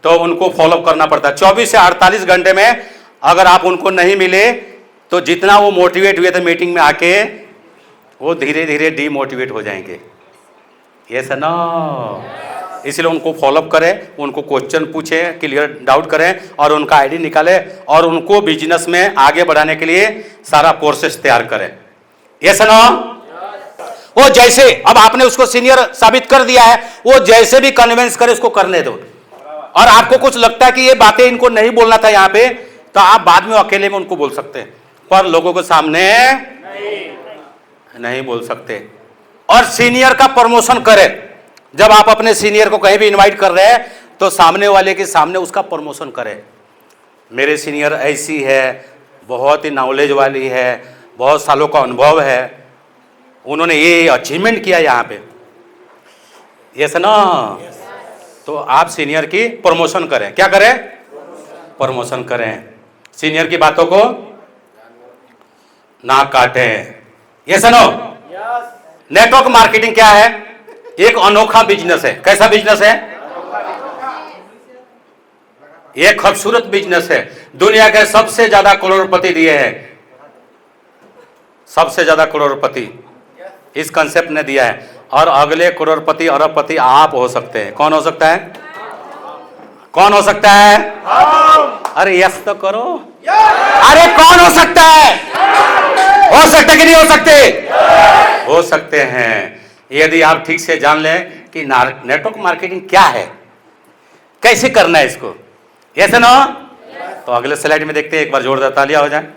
तो उनको फॉलो करना पड़ता है। 24 से 48 घंटे में अगर आप उनको नहीं मिले तो जितना वो मोटिवेट हुए थे मीटिंग में आके, वो धीरे धीरे डीमोटिवेट हो जाएंगे। ये सुनो, इसलिए उनको फॉलोअप करें, उनको क्वेश्चन पूछें, क्लियर डाउट करें और उनका आईडी निकालें और उनको बिजनेस में आगे बढ़ाने के लिए सारा प्रोसेस तैयार करें। ये सुनो, वो जैसे अब आपने उसको सीनियर साबित कर दिया है, वो जैसे भी कन्विंस करे उसको करने दो। और आपको कुछ लगता है कि ये बातें इनको नहीं बोलना था यहाँ पे, तो आप बाद में अकेले में उनको बोल सकते हैं, पर लोगों के सामने नहीं बोल सकते। और सीनियर का प्रमोशन करें। जब आप अपने सीनियर को कहीं भी इनवाइट कर रहे हैं तो सामने वाले के सामने उसका प्रमोशन करें। मेरे सीनियर ऐसी है, बहुत ही नॉलेज वाली है, बहुत सालों का अनुभव है, उन्होंने ये अचीवमेंट किया यहाँ पे, ये सुना। तो आप सीनियर की प्रमोशन करें। क्या करें? प्रमोशन करें। सीनियर की बातों को ना काटें। ये सुनो, नेटवर्क मार्केटिंग क्या है? एक अनोखा बिजनेस है। कैसा बिजनेस है? एक खूबसूरत बिजनेस है। दुनिया के सबसे ज्यादा करोड़पति दिए हैं, सबसे ज्यादा करोड़पति इस कंसेप्ट ने दिया है। और अगले करोड़पति अरबपति आप हो सकते हैं। कौन हो सकता है? कौन हो सकता है? अरे यस तो करो। अरे कौन हो सकता है? हो सकते कि नहीं हो सकते? हो सकते हैं, यदि आप ठीक से जान लें कि नेटवर्क मार्केटिंग क्या है, कैसे करना है इसको। ये सुनो, तो अगले स्लाइड में देखते हैं। एक बार जोरदार तालियां हो जाए।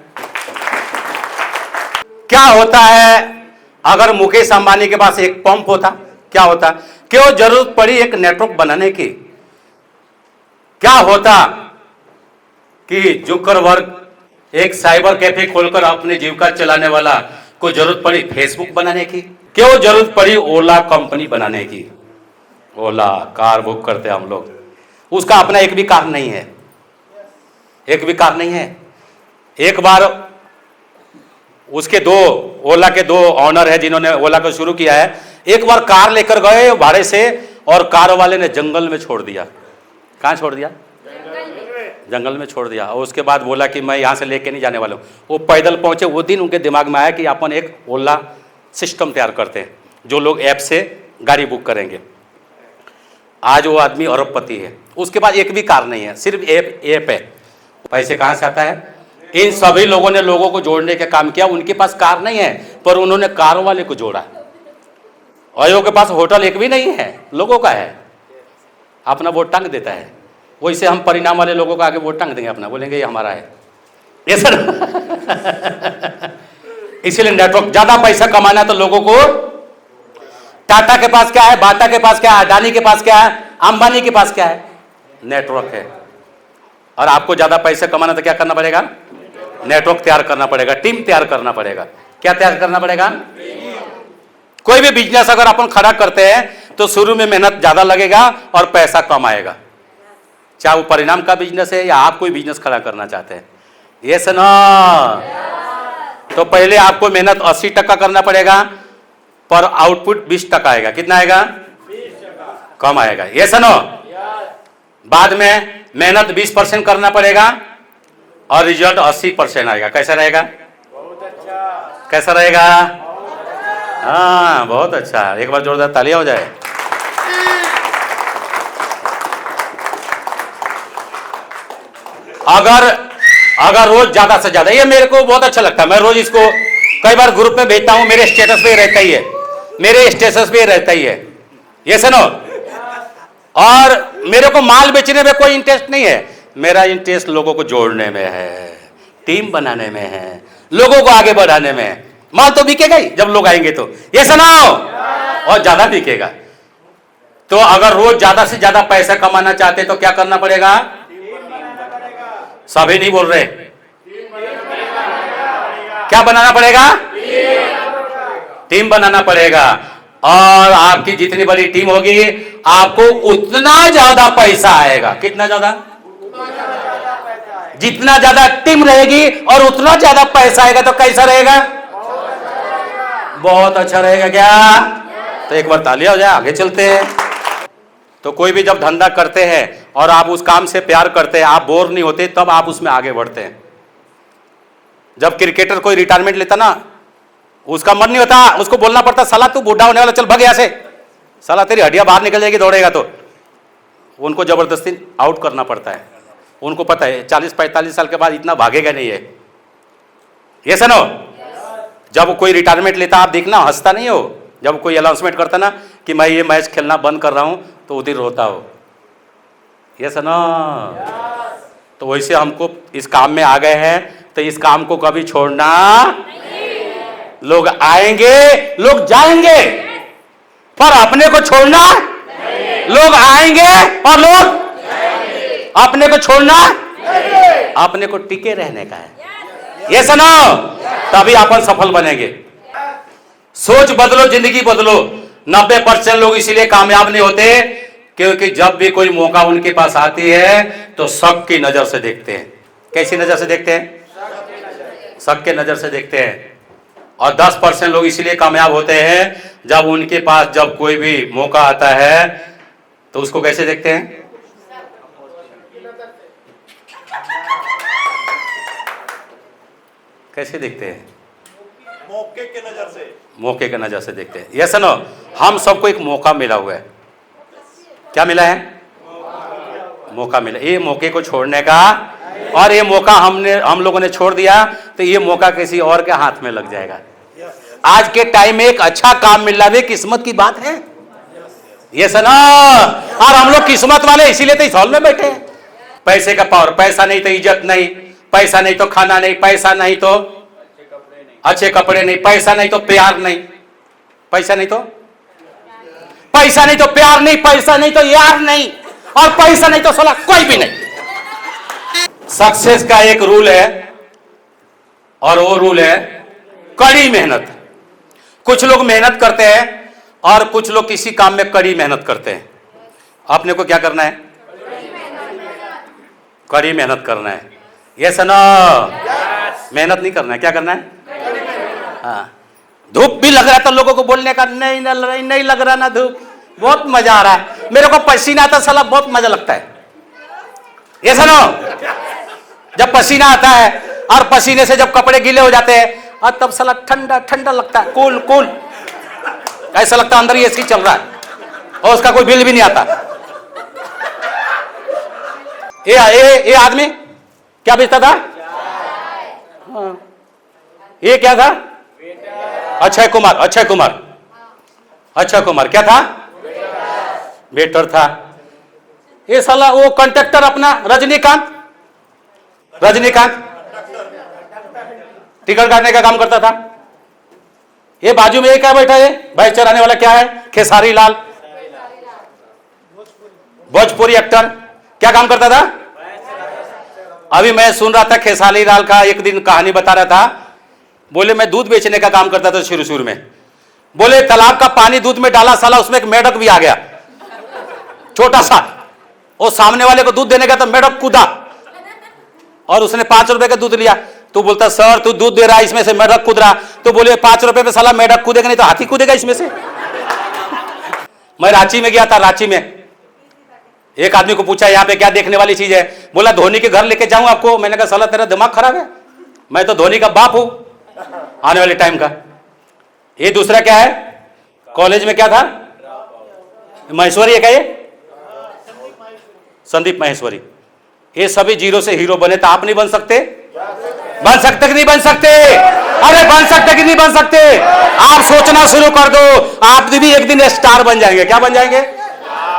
क्या होता है अगर मुकेश अंबानी के पास एक पंप होता? क्या होता? क्यों जरूरत पड़ी एक नेटवर्क बनाने की? क्या होता कि जुकरबर्ग एक साइबर कैफे खोलकर अपनी जीविका चलाने वाला को जरूरत पड़ी फेसबुक बनाने की? क्यों जरूरत पड़ी ओला कंपनी बनाने की? ओला कार बुक करते हैं हम लोग, उसका अपना एक भी कार नहीं है, एक भी कार नहीं है। एक बार उसके ओला के दो ऑनर है जिन्होंने ओला को शुरू किया है, एक बार कार लेकर गए भाड़े से और कार वाले ने जंगल में छोड़ दिया। कहाँ छोड़ दिया? जंगल में छोड़ दिया और उसके बाद बोला कि मैं यहाँ से लेके नहीं जाने वाला हूँ। वो पैदल पहुँचे, वो दिन उनके दिमाग में आया कि अपन एक ओला सिस्टम तैयार करते हैं, जो लोग ऐप से गाड़ी बुक करेंगे। आज वो आदमी अरबपति है, उसके पास एक भी कार नहीं है, सिर्फ ऐप है। पैसे कहाँ से आता है? इन सभी लोगों ने लोगों को जोड़ने का काम किया। उनके पास कार नहीं है, पर उन्होंने कार वाले को जोड़ा। अयो के पास होटल एक भी नहीं है, लोगों का है, अपना वोट टांग देता है। वैसे हम परिणाम वाले लोगों को आगे वोट टांग देंगे अपना, बोलेंगे ये हमारा है, ये सर। इसीलिए नेटवर्क, ज्यादा पैसा कमाना तो लोगों को, टाटा के पास क्या है, बाटा के पास क्या है, अडानी के पास क्या है, अंबानी के पास क्या है? नेटवर्क है। और आपको ज्यादा पैसे कमाना तो क्या करना पड़ेगा? नेटवर्क तैयार करना पड़ेगा, टीम तैयार करना पड़ेगा। क्या तैयार करना पड़ेगा? कोई भी बिजनेस अगर अपन खड़ा करते हैं तो शुरू में मेहनत ज्यादा लगेगा और पैसा कम आएगा, चाहे वो परिणाम का बिजनेस है या आप कोई बिजनेस खड़ा करना चाहते हैं। ये सुनो, तो पहले आपको मेहनत 80% करना पड़ेगा, पर आउटपुट 20% आएगा। कितना आएगा? 20%। कम आएगा। ये सुनो, बाद में मेहनत 20% करना पड़ेगा और रिजल्ट 80% आएगा। कैसा रहेगा? बहुत अच्छा। कैसा रहेगा? हाँ, बहुत अच्छा। एक बार जोरदार तालियां हो जाए। अगर रोज ज्यादा से ज्यादा, ये मेरे को बहुत अच्छा लगता है, मैं रोज इसको कई बार ग्रुप में भेजता हूं, मेरे स्टेटस पे रहता ही है, मेरे स्टेटस पे रहता ही है। ये सुनो, और मेरे को माल बेचने में कोई इंटरेस्ट नहीं है, मेरा इंटरेस्ट लोगों को जोड़ने में है, टीम बनाने में है, लोगों को आगे बढ़ाने में है। माल तो बिकेगा ही जब लोग आएंगे तो, ये सुनाओ, और ज्यादा बिकेगा। तो अगर रोज ज्यादा से ज्यादा पैसा कमाना चाहते तो क्या करना पड़ेगा? सभी नहीं बोल रहे, क्या बनाना पड़ेगा? टीम बनाना पड़ेगा। और आपकी जितनी बड़ी टीम होगी आपको उतना ज्यादा पैसा आएगा। कितना ज्यादा? जितना ज्यादा टीम रहेगी और उतना ज्यादा पैसा आएगा। तो कैसा रहेगा? बहुत अच्छा रहेगा। क्या? तो एक बार तालियां हो जाए, आगे चलते हैं। तो कोई भी जब धंधा करते हैं और आप उस काम से प्यार करते हैं, आप बोर नहीं होते, तब आप उसमें आगे बढ़ते हैं। जब क्रिकेटर कोई रिटायरमेंट लेता ना, उसका मन नहीं होता, उसको बोलना पड़ता, साला तू बूढ़ा होने वाला, चल भाग यहाँ से, साला तेरी हड्डियां बाहर निकल जाएगी दौड़ेगा तो। उनको जबरदस्ती आउट करना पड़ता है। उनको पता है 40-45 साल के बाद इतना भागेगा नहीं है। ये सुनो, जब कोई रिटायरमेंट लेता आप देखना हंसता नहीं हो, जब कोई अनाउंसमेंट करता ना कि मैं ये मैच खेलना बंद कर रहा हूं तो उधर रोता हो। ये सुनो, तो वैसे हमको इस काम में आ गए हैं तो इस काम को कभी छोड़ना नहीं। लोग आएंगे, लोग जाएंगे, पर अपने को छोड़ना नहीं। लोग आएंगे और लोग जाएंगे, अपने को छोड़ना नहीं। अपने को टिके रहने का है। ये सुनो, तभी अपन सफल बनेंगे। सोच बदलो, जिंदगी बदलो। 90% लोग इसीलिए कामयाब नहीं होते क्योंकि जब भी कोई मौका उनके पास आती है तो शक की नजर से देखते हैं। कैसी नजर से देखते हैं? शक के नजर से देखते हैं। और 10% लोग इसीलिए कामयाब होते हैं जब उनके पास जब कोई भी मौका आता है तो उसको कैसे देखते हैं? कैसे देखते हैं?
मौके के नजर से।
मौके के नजर से देखते हैं। ये सुनो, हम सबको एक मौका मिला हुआ है। क्या मिला है? मौका मिला। ये मौके को छोड़ने का, और ये मौका हम लोगों ने छोड़ दिया तो ये मौका किसी और के हाथ में लग जाएगा। आज के टाइम में एक अच्छा काम मिलना भी किस्मत की बात है। ये सुनो, और हम लोग किस्मत वाले इसीलिए तो इस हॉल में बैठे हैं। पैसे का पावर, पैसा नहीं तो इज्जत नहीं, पैसा नहीं तो खाना नहीं, पैसा नहीं तो अच्छे कपड़े नहीं, पैसा नहीं तो प्यार नहीं, पैसा नहीं तो प्यार नहीं, पैसा नहीं तो यार नहीं, और पैसा नहीं तो साला कोई भी नहीं। सक्सेस का एक रूल है और वो रूल है कड़ी मेहनत। कुछ लोग मेहनत करते हैं और कुछ लोग किसी काम में कड़ी मेहनत करते हैं। आपने को क्या करना है? कड़ी मेहनत करना है। ये सुनो, मेहनत नहीं करना है, क्या करना है? हाँ, धूप भी लग रहा था लोगों को बोलने का, नहीं लग रहा ना धूप, बहुत मजा आ रहा है, मेरे को पसीना आता साला, बहुत मजा लगता है। ये सुनो, जब पसीना आता है और पसीने से जब कपड़े गीले हो जाते हैं और तब साला ठंडा ठंडा लगता है, कूल कूल, ऐसा लगता है अंदर ही एसी चल रहा है और उसका कोई बिल भी नहीं आता। ये आदमी क्या बेचता था? हाँ। ये क्या था? अक्षय कुमार। अक्षय कुमार, अक्षय कुमार क्या था? वेटर था। ये साला वो कंडक्टर अपना रजनीकांत, रजनीकांत टिकट काटने का काम करता था। ये बाजू में ये क्या बैठा है? भैंस चराने वाला क्या है? खेसारी लाल, भोजपुरी एक्टर, क्या काम करता था? अभी मैं सुन रहा था खेसारी लाल का, एक दिन कहानी बता रहा था। बोले मैं दूध बेचने का काम करता था शुरू शुरू में। बोले तालाब का पानी दूध में डाला, साला उसमें एक मेढक भी आ गया, छोटा सा। वो सामने वाले को दूध देने का तो मेढक कूदा और उसने 5 रुपए का दूध लिया। तू बोलता सर तू दूध दे रहा है, इसमें से मेढक कूद रहा। तो बोले 5 रुपए पे साला मेढक कूदेगा नहीं तो हाथी कूदेगा इसमें से। मैं रांची में गया था। रांची में एक आदमी को पूछा यहाँ पे क्या देखने वाली चीज है? बोला धोनी के घर लेके जाऊं आपको। मैंने कहा साला तेरा दिमाग खराब है, मैं तो धोनी का बाप हूं आने वाले टाइम का। ये दूसरा क्या है? कॉलेज में क्या था? महेश्वरी है क्या? ये संदीप महेश्वरी। ये सभी जीरो से हीरो बने, तो आप नहीं बन सकते? बन सकते कि नहीं बन सकते? अरे बन सकते कि नहीं बन सकते? आप सोचना शुरू कर दो, आप भी एक दिन स्टार बन जाएंगे। क्या बन जाएंगे?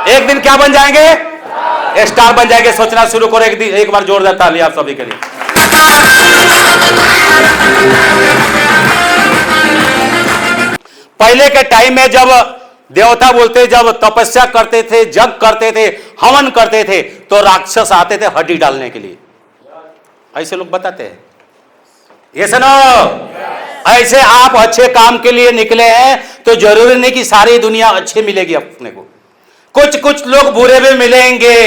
एक दिन क्या बन जाएंगे? स्टार बन जाएंगे। सोचना शुरू करो एक दिन। एक बार जोरदार ताली आप सभी के लिए। पहले के टाइम में जब देवता बोलते, जब तपस्या करते थे, जग करते थे, हवन करते थे, तो राक्षस आते थे हड्डी डालने के लिए। ऐसे लोग बताते हैं। ये सुनो, ऐसे आप अच्छे काम के लिए निकले हैं तो जरूरी नहीं कि सारी दुनिया अच्छी मिलेगी अपने को। कुछ कुछ लोग बुरे भी मिलेंगे।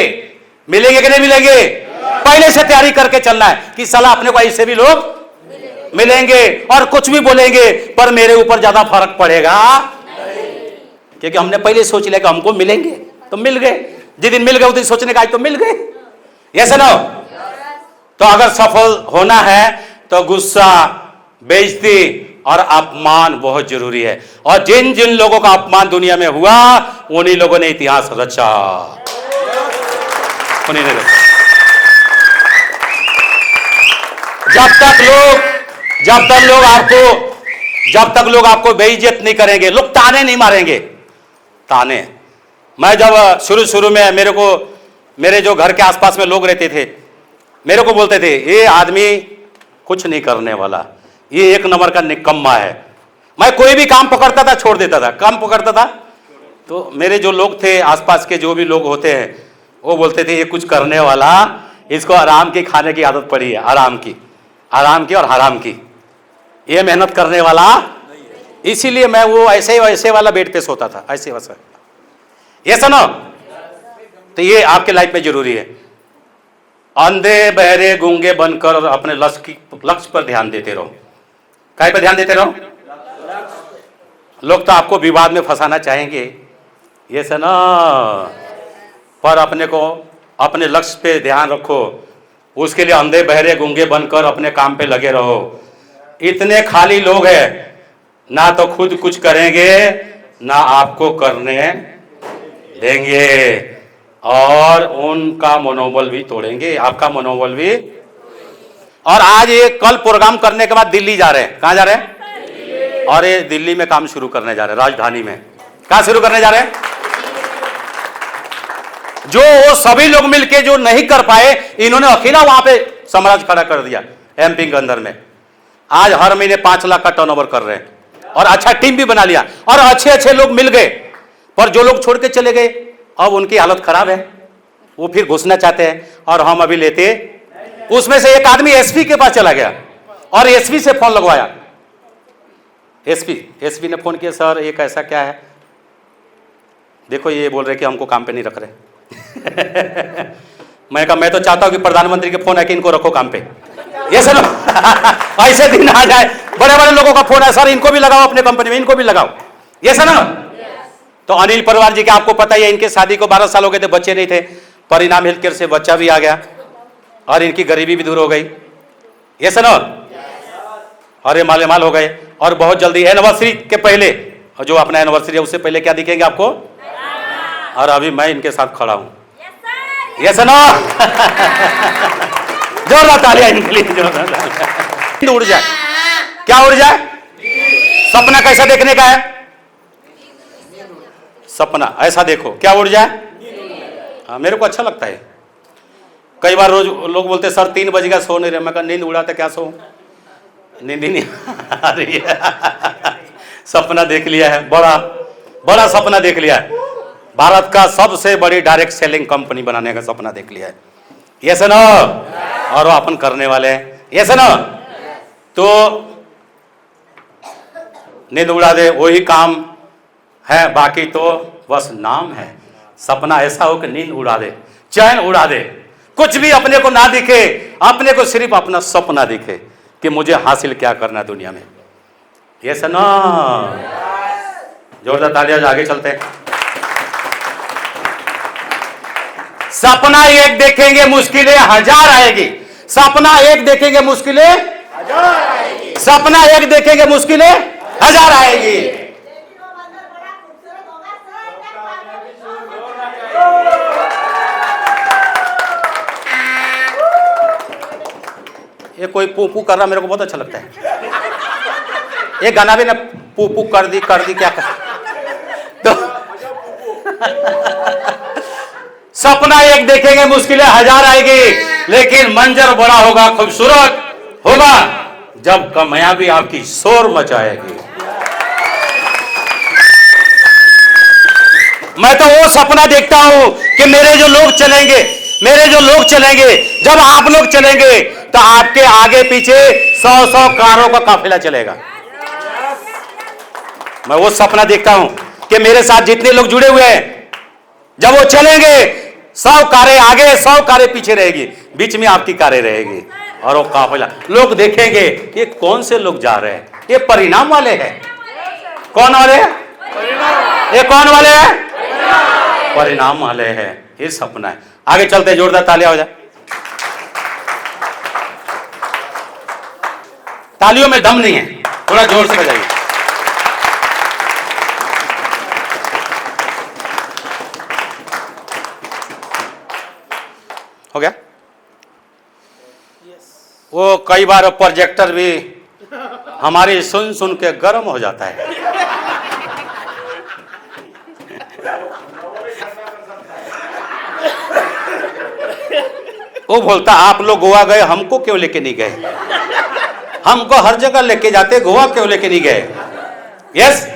मिलेंगे कि नहीं मिलेंगे? पहले से तैयारी करके चलना है कि साला अपने को ऐसे भी लोग मिलेंगे और कुछ भी बोलेंगे पर मेरे ऊपर ज्यादा फर्क पड़ेगा क्योंकि हमने पहले सोच लिया कि हमको मिलेंगे तो मिल गए। जिस दिन मिल गए उस दिन सोचने का आज तो मिल गए। ये सुनो, तो अगर सफल होना है तो गुस्सा, बेइज्जती और अपमान बहुत जरूरी है। और जिन जिन लोगों का अपमान दुनिया में हुआ उन्हीं लोगों ने इतिहास रचा। उन्हीं ने रचा। जब तक लोग आपको बेइज्जत नहीं करेंगे, लोग ताने नहीं मारेंगे। ताने, मैं जब शुरू में मेरे जो घर के आसपास में लोग रहते थे, मेरे को बोलते थे ये आदमी कुछ नहीं करने वाला, ये एक नंबर का निकम्मा है। मैं कोई भी काम पकड़ता था छोड़ देता था। काम पकड़ता था तो मेरे जो लोग थे, आसपास के जो भी लोग होते हैं, वो बोलते थे ये कुछ करने वाला, इसको आराम की खाने की आदत पड़ी है। आराम की और हराम की, ये मेहनत करने वाला। इसीलिए मैं वो ऐसे वाला बेड पे सोता था, ऐसे वैसा। ये सुनो, तो ये आपके लाइफ में जरूरी है। अंधे बहरे गूंगे बनकर अपने लक्ष्य पर ध्यान देते रहो। काय पर ध्यान देते रहो? लोग तो आपको विवाद में फंसाना चाहेंगे, ये सुनो, पर अपने लक्ष्य पे ध्यान रखो। उसके लिए अंधे बहरे गूंगे बनकर अपने काम पे लगे रहो। इतने खाली लोग हैं, ना तो खुद कुछ करेंगे ना आपको करने देंगे, और उनका मनोबल भी तोड़ेंगे, आपका मनोबल भी। और आज ये कल प्रोग्राम करने के बाद दिल्ली जा रहे हैं। कहां जा रहे हैं? और ये दिल्ली में काम शुरू करने जा रहे हैं, राजधानी में। कहां शुरू करने जा रहे हैं? जो वो सभी लोग मिलके जो नहीं कर पाए, इन्होंने अकेला वहां पे साम्राज्य खड़ा कर दिया एमपी के अंदर में। आज हर महीने 5 लाख का टर्नओवर कर रहे हैं और अच्छा टीम भी बना लिया और अच्छे लोग मिल गए। पर जो लोग छोड़ के चले गए अब उनकी हालत खराब है, वो फिर घुसना चाहते हैं और हम अभी लेते। उसमें से एक आदमी एसपी के पास चला गया और एसपी से फोन लगवाया। एसपी ने फोन किया, सर एक ऐसा क्या है, देखो ये बोल रहे कि हमको काम पे नहीं रख रहे। मैं कहा मैं तो चाहता हूं कि प्रधानमंत्री के फोन है कि इनको रखो काम पे। ये सुनो, ऐसे दिन आ जाए, बड़े बड़े लोगों का फोन है, सर इनको भी लगाओ अपने कंपनी में, इनको भी लगाओ। ये सुनो, तो अनिल परिवार जी के आपको पता ही है, इनके शादी को 12 साल हो गए थे, बच्चे नहीं थे। परिणाम हेल्थ केयर से बच्चा भी आ गया और इनकी गरीबी भी दूर हो गई। ये सुनो, और ये माले माल हो गए। और बहुत जल्दी एनिवर्सरी के पहले, और जो अपना एनिवर्सरी है उससे पहले क्या दिखेंगे आपको? और अभी मैं इनके साथ खड़ा हूं। ये सुनो, जोरदार तालियां इनके लिए, जोरदार तालियां। उड़ जाए, क्या उड़ जाए? सपना कैसा देखने का है? सपना ऐसा देखो, क्या उड़ जाए? हाँ, मेरे को अच्छा लगता है। कई बार रोज लोग बोलते सर 3 बज गया, सो नहीं रहे। मैं कहा नींद उड़ाते क्या सो, नींद ही नहीं आ रही है। सपना देख लिया है, बड़ा बड़ा सपना देख लिया है। भारत का सबसे बड़ी डायरेक्ट सेलिंग कंपनी बनाने का सपना देख लिया है। ये सुनो, और वो अपन करने वाले हैं। ये सुनो, तो नींद उड़ा दे वही काम है, बाकी तो बस नाम है। सपना ऐसा हो कि नींद उड़ा दे, चैन उड़ा दे, कुछ भी अपने को ना दिखे, अपने को सिर्फ अपना सपना दिखे कि मुझे हासिल क्या करना है दुनिया में। ये सुनो, जोरदार तालियां। आगे चलते हैं। सपना एक देखेंगे मुश्किलें हजार आएगी। सपना एक देखेंगे मुश्किलें हजार आएगी। सपना एक देखेंगे मुश्किलें हजार आएगी। ये कोई पू पू कर रहा, मेरे को बहुत अच्छा लगता है। ये गाना भी ना पू पू कर दी क्या कर तो सपना एक देखेंगे मुश्किलें हजार आएगी, लेकिन मंजर बड़ा होगा, खूबसूरत होगा जब कामयाबी आपकी शोर मचाएगी। मैं तो वो सपना देखता हूं कि मेरे जो लोग चलेंगे, जब आप लोग चलेंगे तो आपके आगे पीछे 100 कारों का काफिला चलेगा। मैं वो सपना देखता हूं कि मेरे साथ जितने लोग जुड़े हुए हैं, जब वो चलेंगे 100 कारें आगे, 100 कारें पीछे रहेगी, बीच में आपकी कारें रहेगी, और वो काफिला लोग देखेंगे ये कौन से लोग जा रहे हैं। ये परिणाम वाले हैं। कौन वाले हैं? ये कौन वाले हैं? परिणाम वाले हैं। ये सपना है। आगे चलते, जोरदार तालियां हो जाए। तालियों में दम नहीं है, थोड़ा जोर से बजाइए। हो गया? वो कई बार प्रोजेक्टर भी हमारी सुन सुन के गर्म हो जाता है। वो बोलता आप लोग गोवा गए, हमको क्यों लेके नहीं गए? हमको हर जगह लेके जाते, गोवा क्यों लेके नहीं गए? यस,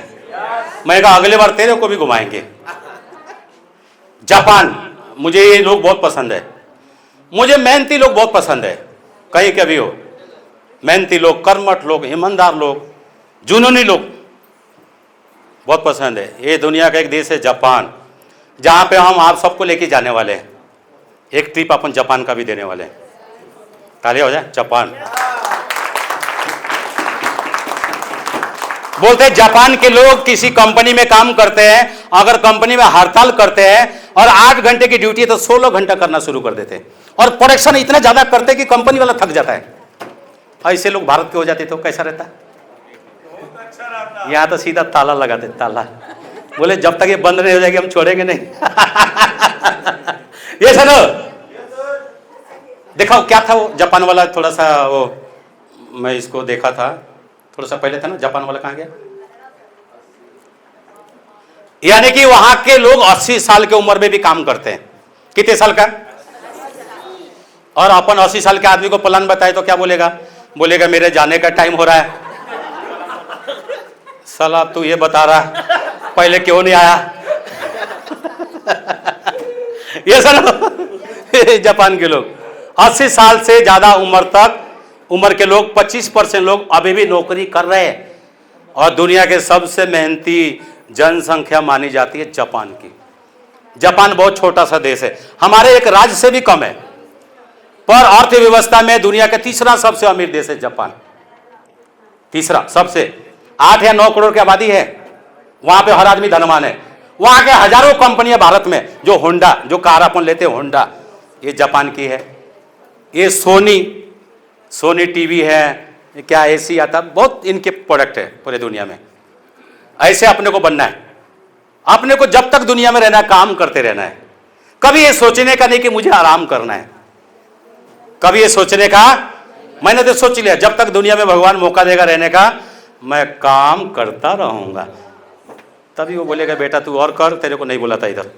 मैं कहा अगले बार तेरे को भी घुमाएंगे। जापान, मुझे ये लोग बहुत पसंद है। मुझे मेहनती लोग बहुत पसंद है, कहीं के भी हो। मेहनती लोग, कर्मठ लोग, ईमानदार लोग, जुनूनी लोग बहुत पसंद है। ये दुनिया का एक देश है जापान, जहां पे हम आप सबको लेके जाने वाले हैं। एक ट्रिप अपन जापान का भी देने वाले हैं। तालियां हो जाए। जापान बोलते हैं जापान के लोग किसी कंपनी में काम करते हैं, अगर कंपनी में हड़ताल करते हैं और 8 घंटे की ड्यूटी है तो 16 घंटा करना शुरू कर देते हैं, और प्रोडक्शन इतना ज्यादा करते हैं कि कंपनी वाला थक जाता है। ऐसे लोग भारत के हो जाते तो कैसा रहता? यहां तो सीधा ताला लगाते, ताला। बोले जब तक ये बंद नहीं हो जाएगी हम छोड़ेंगे नहीं। ये सुनो, देखो क्या था वो जापान वाला, थोड़ा सा वो मैं इसको देखा था, थोड़ा सा पहले था ना। जापान वाला कहां गया? यानी कि वहां के लोग 80 साल के उम्र में भी काम करते हैं। कितने साल का? और अपन 80 साल के आदमी को प्लान बताए तो क्या बोलेगा? बोलेगा मेरे जाने का टाइम हो रहा है। साला तू ये बता रहा पहले क्यों नहीं आया? ये सर जापान के लोग 80 साल से ज्यादा उम्र के लोग 25% लोग अभी भी नौकरी कर रहे हैं, और दुनिया के सबसे मेहनती जनसंख्या मानी जाती है जापान की। जापान बहुत छोटा सा देश है, हमारे एक राज्य से भी कम है, पर अर्थव्यवस्था में दुनिया का तीसरा सबसे अमीर देश है जापान। तीसरा सबसे, 8 या 9 करोड़ की आबादी है। वहां पे हर आदमी धनवान है। वहां के हजारों कंपनियां भारत में, जो होंडा, जो कार अपन लेते हैं होंडा, ये जापान की है। ये सोनी टीवी है, क्या एसी आता, बहुत इनके प्रोडक्ट है पूरे दुनिया में। ऐसे अपने को बनना है। अपने को जब तक दुनिया में रहना है काम करते रहना है। कभी ये सोचने का नहीं कि मुझे आराम करना है, कभी ये सोचने का, मैंने तो सोच लिया जब तक दुनिया में भगवान मौका देगा रहने का मैं काम करता रहूंगा। तभी वो बोलेगा बेटा तू और कर, तेरे को नहीं बोला था इधर,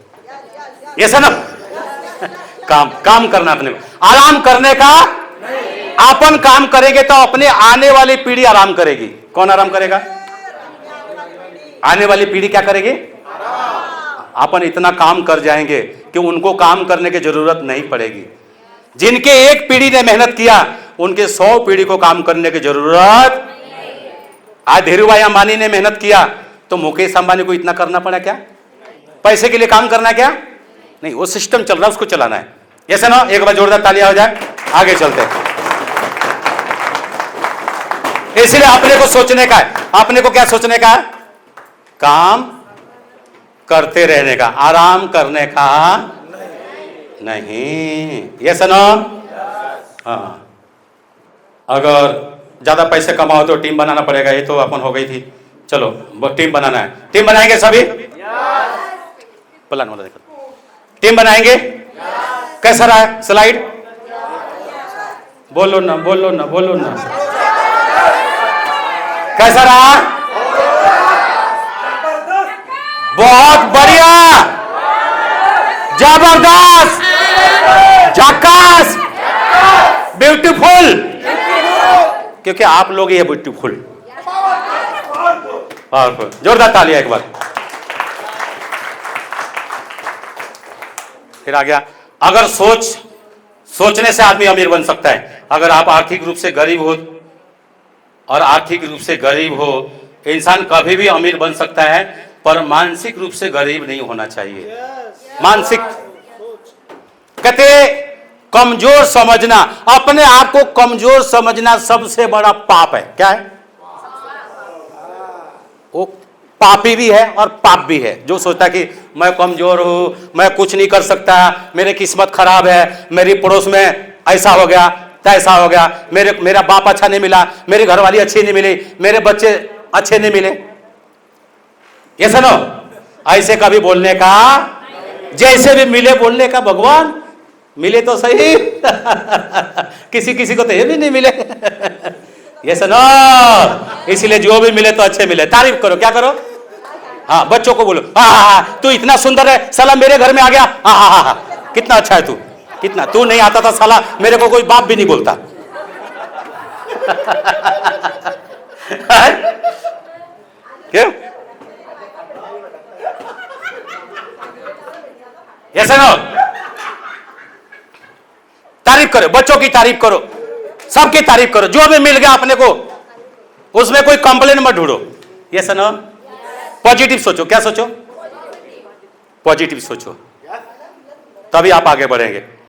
ऐसा ना। काम करना, अपने को आराम करने का। अपन काम करेंगे तो अपने आने वाली पीढ़ी आराम करेगी। कौन आराम करेगा? आने वाली पीढ़ी क्या करेगी? अपन इतना काम कर जाएंगे कि उनको काम करने की जरूरत नहीं पड़ेगी। जिनके एक पीढ़ी ने मेहनत किया उनके 100 पीढ़ी को काम करने की जरूरत। आज धीरूभाई अंबानी ने मेहनत किया तो मुकेश अंबानी को इतना करना पड़ा क्या? पैसे के लिए काम करना क्या? नहीं, वो सिस्टम चल रहा है, उसको चलाना है। ऐसा ना, एक बार जोरदार तालियां हो जाए, आगे चलते हैं। इसलिए अपने को सोचने का है, अपने को क्या सोचने का है? काम करते रहने का, आराम करने का नहीं। ये सुनो, हाँ, अगर ज्यादा पैसे कमाओ तो टीम बनाना पड़ेगा। ये तो अपन हो गई थी, चलो टीम बनाना है। टीम बनाएंगे सभी? प्लान वाला देखो, टीम बनाएंगे। कैसा रहा है स्लाइड? बोलो ना, बोलो ना, बोलो ना, कैसा रहा? बहुत बढ़िया, जबरदस्त, झकास, ब्यूटीफुल। क्योंकि आप लोग ये ब्यूटीफुल, पावरफुल। जोरदार तालियां एक बार। फिर आ गया, अगर सोचने से आदमी अमीर बन सकता है। अगर आप आर्थिक रूप से गरीब हो, और आर्थिक रूप से गरीब हो, इंसान कभी भी अमीर बन सकता है, पर मानसिक रूप से गरीब नहीं होना चाहिए। मानसिक कहते कमजोर समझना, अपने आप को कमजोर समझना सबसे बड़ा पाप है। क्या है वो? पापी भी है और पाप भी है। जो सोचता है कि मैं कमजोर हूं, मैं कुछ नहीं कर सकता, मेरी किस्मत खराब है, मेरी पड़ोस में ऐसा हो गया, तैसा हो गया, मेरा बाप अच्छा नहीं मिला, मेरी घरवाली अच्छी नहीं मिली, मेरे बच्चे अच्छे नहीं मिले। ये सुनो, ऐसे कभी बोलने का, जैसे भी मिले बोलने का। भगवान मिले तो सही किसी किसी को तो ये भी नहीं मिले ये सुनो, इसलिए जो भी मिले तो अच्छे मिले। तारीफ करो, क्या करो? हाँ, बच्चों को बोलो, हाँ, तू इतना सुंदर है साला, मेरे घर में आ गया, हाँ, कितना अच्छा है तू, कितना। तू नहीं आता था साला, मेरे को कोई बाप भी नहीं बोलता क्यों? ऐसा ना, तारीफ करो, बच्चों की तारीफ करो, सबकी तारीफ करो। जो भी मिल गया अपने को उसमें कोई कंप्लेन मत ढूंढो। ये सुनो, पॉजिटिव सोचो। क्या सोचो? पॉजिटिव सोचो, तभी आप आगे बढ़ेंगे।